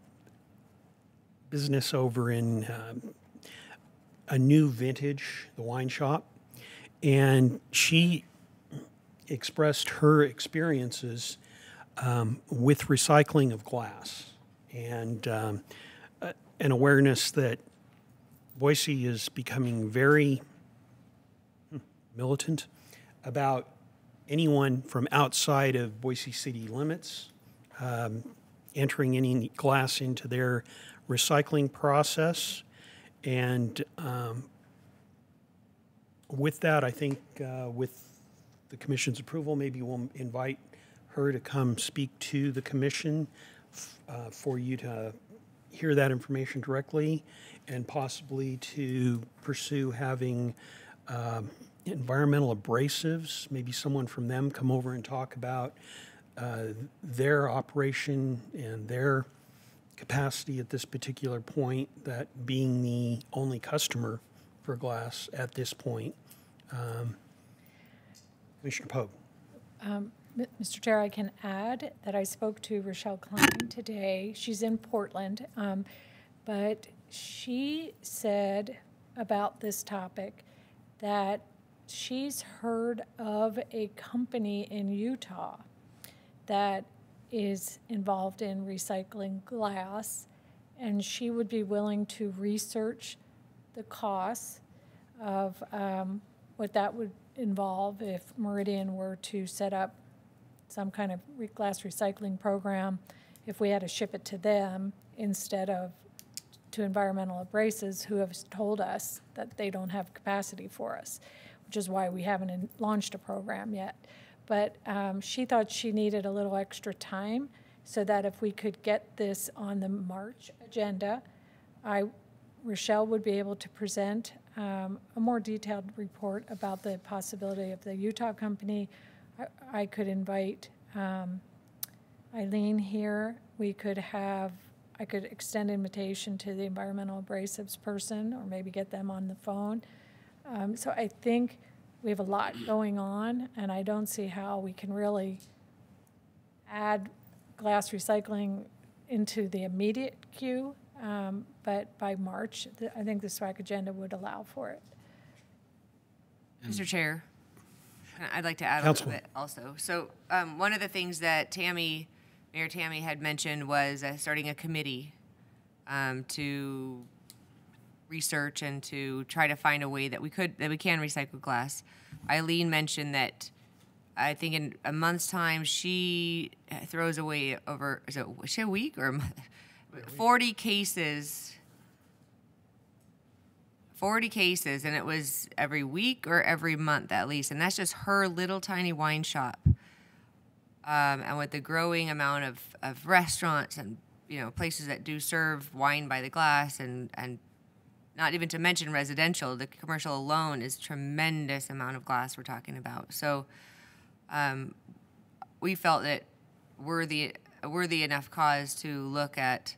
Speaker 1: business over in a new vintage, the wine shop, and she expressed her experiences with recycling of glass and an awareness that Boise is becoming very militant about anyone from outside of Boise city limits entering any glass into their recycling process. And with that, I think with the commission's approval, maybe we'll invite her to come speak to the commission for you to hear that information directly and possibly to pursue having environmental abrasives, maybe someone from them come over and talk about their operation and their capacity at this particular point, that being the only customer for glass at this point. Commissioner Pogue.
Speaker 4: Mr. Chair, I can add that I spoke to Rochelle Klein today. She's in Portland, but she said about this topic that she's heard of a company in Utah that is involved in recycling glass, and she would be willing to research the costs of what that would involve if Meridian were to set up some kind of glass recycling program, if we had to ship it to them instead of to Environmental Abrasives, who have told us that they don't have capacity for us, which is why we haven't launched a program yet. But she thought she needed a little extra time so that if we could get this on the March agenda, Rochelle would be able to present a more detailed report about the possibility of the Utah company. I could invite Eileen here. I could extend invitation to the environmental abrasives person, or maybe get them on the phone. So I think we have a lot going on, and I don't see how we can really add glass recycling into the immediate queue. But by March, I think the SWAC agenda would allow for it.
Speaker 11: Mr. Chair, I'd like to add a little bit also. So one of the things that Mayor Tammy had mentioned was starting a committee to research and to try to find a way that we can recycle glass. Eileen mentioned that I think in a month's time she throws away was it a week or a month? 40 cases, and it was every week or every month at least, and that's just her little tiny wine shop. And with the growing amount of restaurants and places that do serve wine by the glass, and not even to mention residential, the commercial alone is tremendous amount of glass we're talking about. So we felt that worthy enough cause to look at,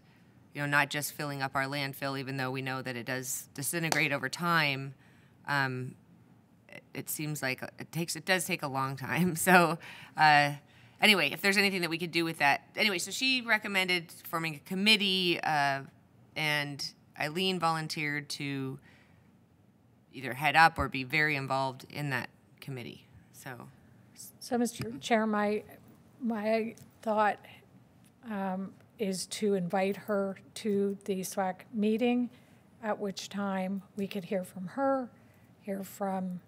Speaker 11: not just filling up our landfill, even though we know that it does disintegrate over time. It seems like it does take a long time. So anyway, if there's anything that we could do with that. Anyway, so she recommended forming a committee, and Eileen volunteered to either head up or be very involved in that committee. So
Speaker 4: Mr. Chair, my thought is to invite her to the SWAC meeting, at which time we could hear from her, hear from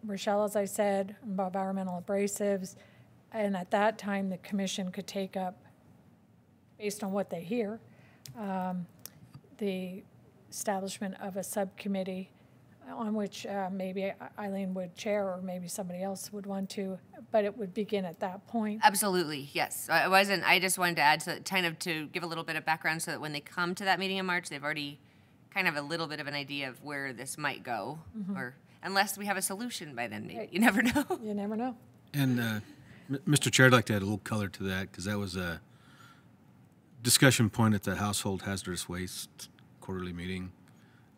Speaker 4: Rochelle, as I said, about environmental abrasives, and at that time the commission could take up, based on what they hear, the establishment of a subcommittee on which maybe Eileen would chair, or maybe somebody else would want to, but it would begin at that point.
Speaker 11: Absolutely, yes. I just wanted to add to give a little bit of background so that when they come to that meeting in March, they've already kind of a little bit of an idea of where this might go, or unless we have a solution by then, maybe. Right. You never know.
Speaker 4: You never know.
Speaker 16: And Mr. Chair, I'd like to add a little color to that, because that was a discussion point at the Household Hazardous Waste quarterly meeting,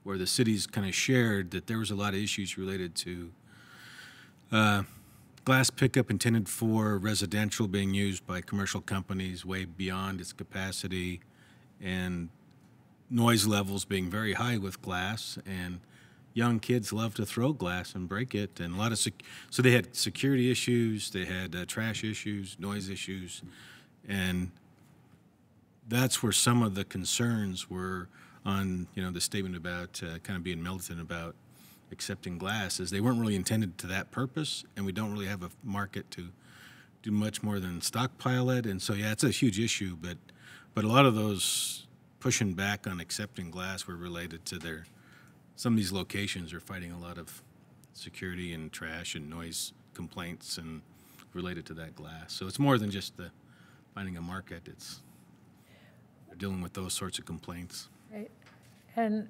Speaker 16: where the cities kind of shared that there was a lot of issues related to glass pickup intended for residential being used by commercial companies way beyond its capacity, and noise levels being very high with glass, and young kids love to throw glass and break it, and a lot of so they had security issues, they had trash issues, noise issues, and that's where some of the concerns were on, the statement about kind of being militant about accepting glass, is they weren't really intended to that purpose, and we don't really have a market to do much more than stockpile it. And so, yeah, it's a huge issue, but a lot of those pushing back on accepting glass were related to some of these locations are fighting a lot of security and trash and noise complaints and related to that glass. So it's more than just the finding a market. They're dealing with those sorts of complaints.
Speaker 4: Right. And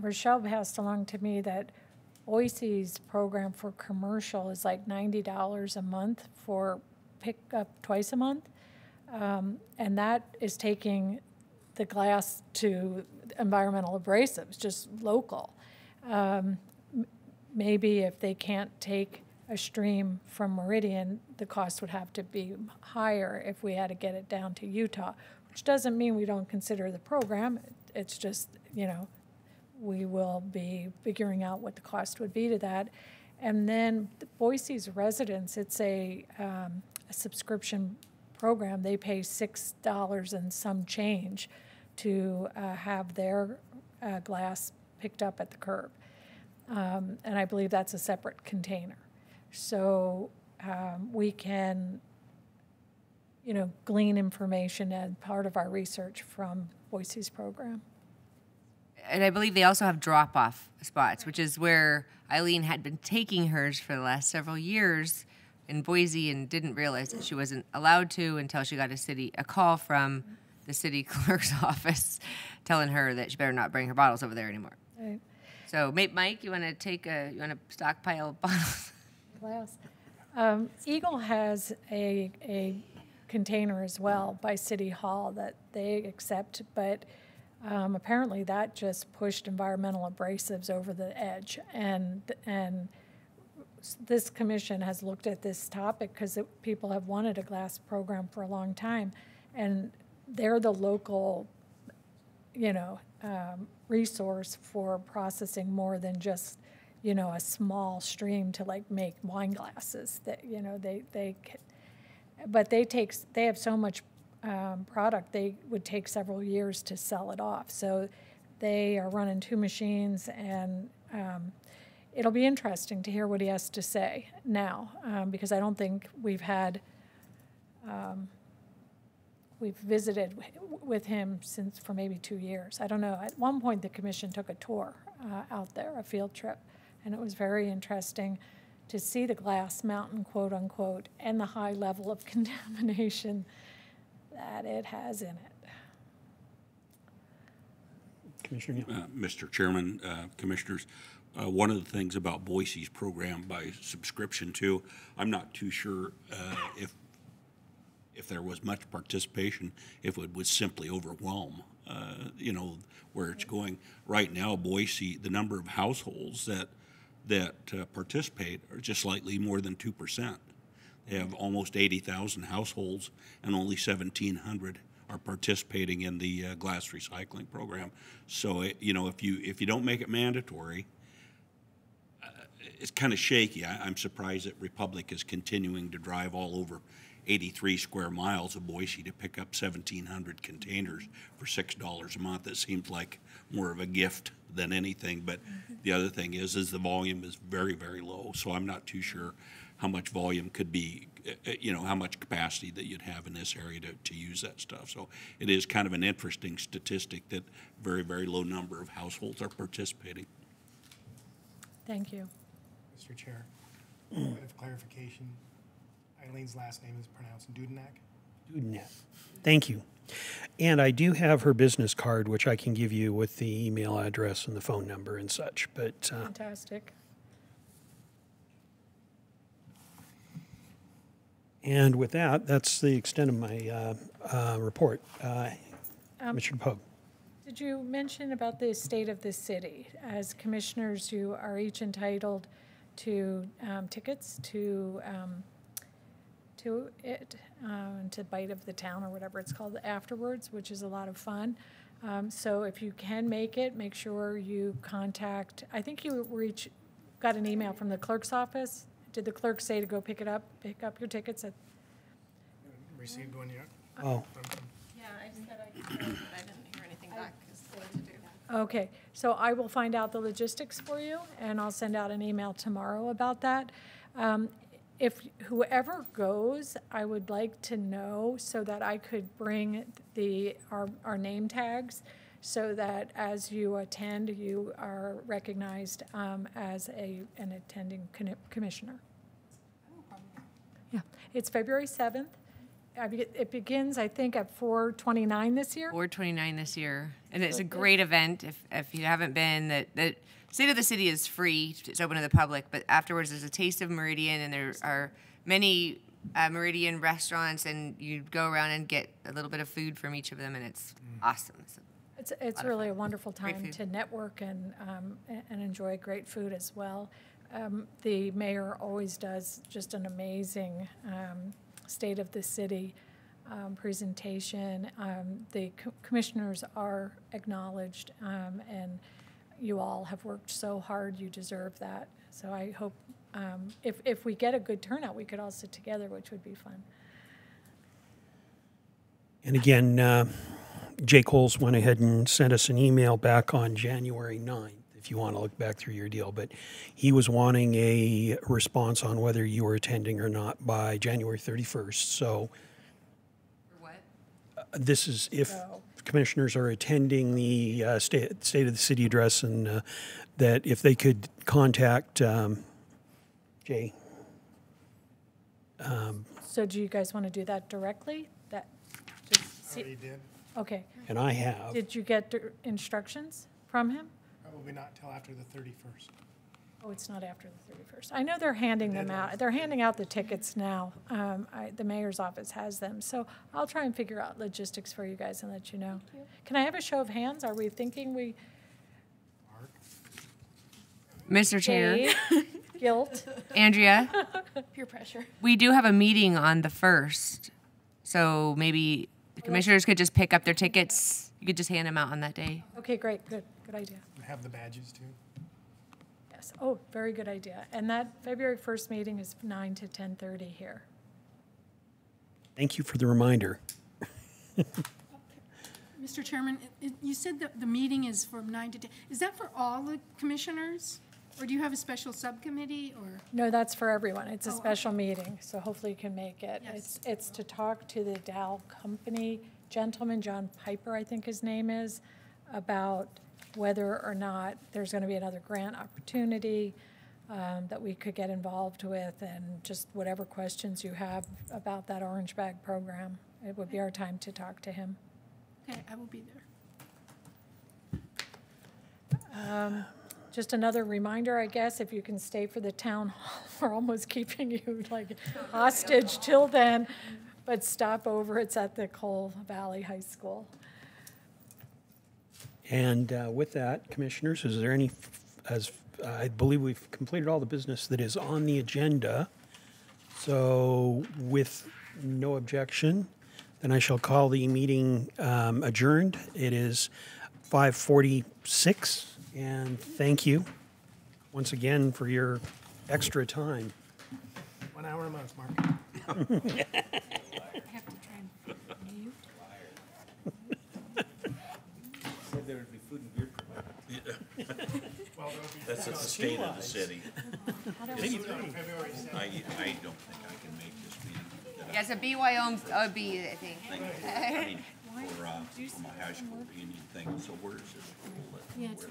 Speaker 4: Rochelle passed along to me that Boise's program for commercial is like $90 a month for pickup twice a month. And that is taking the glass to environmental abrasives, just local. Maybe if they can't take a stream from Meridian, the cost would have to be higher if we had to get it down to Utah, which doesn't mean we don't consider the program. It's just, you know, we will be figuring out what the cost would be to that. And then Boise's residents, it's a subscription program. They pay $6 and some change to have their glass picked up at the curb. And I believe that's a separate container. So we can, you know, glean information as part of our research from Boise's program.
Speaker 11: And I believe they also have drop-off spots, which is where Eileen had been taking hers for the last several years in Boise and didn't realize that she wasn't allowed to until she got a call from the city clerk's office telling her that she better not bring her bottles over there anymore.
Speaker 4: Right.
Speaker 11: So, Mike, you want to stockpile bottles?
Speaker 4: Glass. Eagle has a container as well by City Hall that they accept, but apparently that just pushed environmental abrasives over the edge. And this commission has looked at this topic because people have wanted a glass program for a long time, and they're the local, you know, resource for processing more than just, you know, a small stream to like make wine glasses. That, you know, but they have so much product, they would take several years to sell it off. So they are running 2 machines, and it'll be interesting to hear what he has to say now, because I don't think we've visited with him for maybe 2 years. I don't know. At one point, the commission took a tour out there, a field trip, and it was very interesting to see the glass mountain, quote unquote, and the high level of contamination that it has in it.
Speaker 1: Commissioner Neal.
Speaker 9: Mr. Chairman, Commissioners, one of the things about Boise's program by subscription too, I'm not too sure if there was much participation, if it would simply overwhelm, you know, where it's going. Right now, Boise, the number of households that participate are just slightly more than 2%. They have almost 80,000 households, and only 1,700 are participating in the glass recycling program. So, you know, if you don't make it mandatory, it's kind of shaky. I'm surprised that Republic is continuing to drive all over 83 square miles of Boise to pick up 1,700 containers for $6 a month. That seems like more of a gift than anything. But the other thing is the volume is very, very low. So I'm not too sure how much volume could be, you know, how much capacity that you'd have in this area to use that stuff. So it is kind of an interesting statistic that very, very low number of households are participating.
Speaker 4: Thank you.
Speaker 2: Mr. Chair, a bit of clarification. Eileen's last name is pronounced Dudenak.
Speaker 1: Dudenak. Thank you. And I do have her business card, which I can give you with the email address and the phone number and such. But
Speaker 4: Fantastic.
Speaker 1: And with that, that's the extent of my report. Commissioner Pogue.
Speaker 4: Did you mention about the state of the city? As commissioners, you are each entitled to tickets to Bite of the Town or whatever it's called afterwards, which is a lot of fun. So if you can make it, make sure you contact, I think you got an email from the clerk's office. Did the clerk say to go pick up your tickets?
Speaker 2: Received one yet?
Speaker 1: Oh.
Speaker 3: Yeah, I just said I could, but I didn't hear anything back because what to do.
Speaker 4: Okay, so I will find out the logistics for you, and I'll send out an email tomorrow about that. If whoever goes, I would like to know so that I could bring our name tags so that as you attend, you are recognized as an attending commissioner. Yeah, it's February 7th. it begins, I think, at 4/29 this year.
Speaker 11: 4/29 this year, and it's a great event. If you haven't been, the State of the City is free; it's open to the public. But afterwards, there's a taste of Meridian, and there are many Meridian restaurants, and you go around and get a little bit of food from each of them, and it's awesome.
Speaker 4: It's really a wonderful time to network and enjoy great food as well. The mayor always does just an amazing State of the City presentation. The commissioners are acknowledged, and you all have worked so hard. You deserve that. So I hope if we get a good turnout, we could all sit together, which would be fun.
Speaker 1: And again, Jake Holes went ahead and sent us an email back on January 9th, if you want to look back through your deal. But he was wanting a response on whether you were attending or not by January 31st. So
Speaker 11: For what?
Speaker 1: This is if commissioners are attending the State of the City address, and that if they could contact Jay.
Speaker 4: So do you guys want to do that directly? That just see,
Speaker 2: Already did.
Speaker 4: okay.
Speaker 1: And I have.
Speaker 4: Did you get instructions from him?
Speaker 2: Probably not till after the 31st.
Speaker 4: Oh, it's not after the 31st. I know they're handing them out. They're handing out the tickets now. The mayor's office has them. So I'll try and figure out logistics for you guys and let you know. Can I have a show of hands? Are we thinking we...
Speaker 11: Mr. Chair.
Speaker 4: Dave, guilt.
Speaker 11: Andrea.
Speaker 14: Peer pressure.
Speaker 11: We do have a meeting on the 1st, so maybe the commissioners could just pick up their tickets. You could just hand them out on that day.
Speaker 4: Okay, great. Good idea.
Speaker 2: Have the badges too.
Speaker 4: Yes. Oh, very good idea. And that February 1st meeting is 9 to 10:30 here.
Speaker 1: Thank you for the reminder.
Speaker 5: Mr. Chairman, you said that the meeting is from 9 to 10. Is that for all the commissioners? Or do you have a special subcommittee, or?
Speaker 4: No, that's for everyone. It's a special meeting, so hopefully you can make it.
Speaker 5: Yes.
Speaker 4: It's to talk to the Dow Company gentleman, John Piper, I think his name is, about whether or not there's going to be another grant opportunity that we could get involved with, and just whatever questions you have about that Orange Bag program. It would be our time to talk to him.
Speaker 5: Okay, I will be there.
Speaker 4: Just another reminder, I guess, if you can stay for the town hall, we're almost keeping you like hostage till then, but stop over. It's at the Cole Valley High School.
Speaker 1: And with that, commissioners, is there any, as I believe we've completed all the business that is on the agenda. So with no objection, then I shall call the meeting adjourned. It is 5:46, and thank you once again for your extra time.
Speaker 2: 1 hour a month, Mark.
Speaker 4: I have to try and mute.
Speaker 9: Said there would be food and beer provided. That's at the State of the City. I don't think I can make this meeting.
Speaker 11: Yeah, it's a BYOB, I think.
Speaker 9: I mean, for my high school reunion thing. So where's this?
Speaker 5: Yeah, it's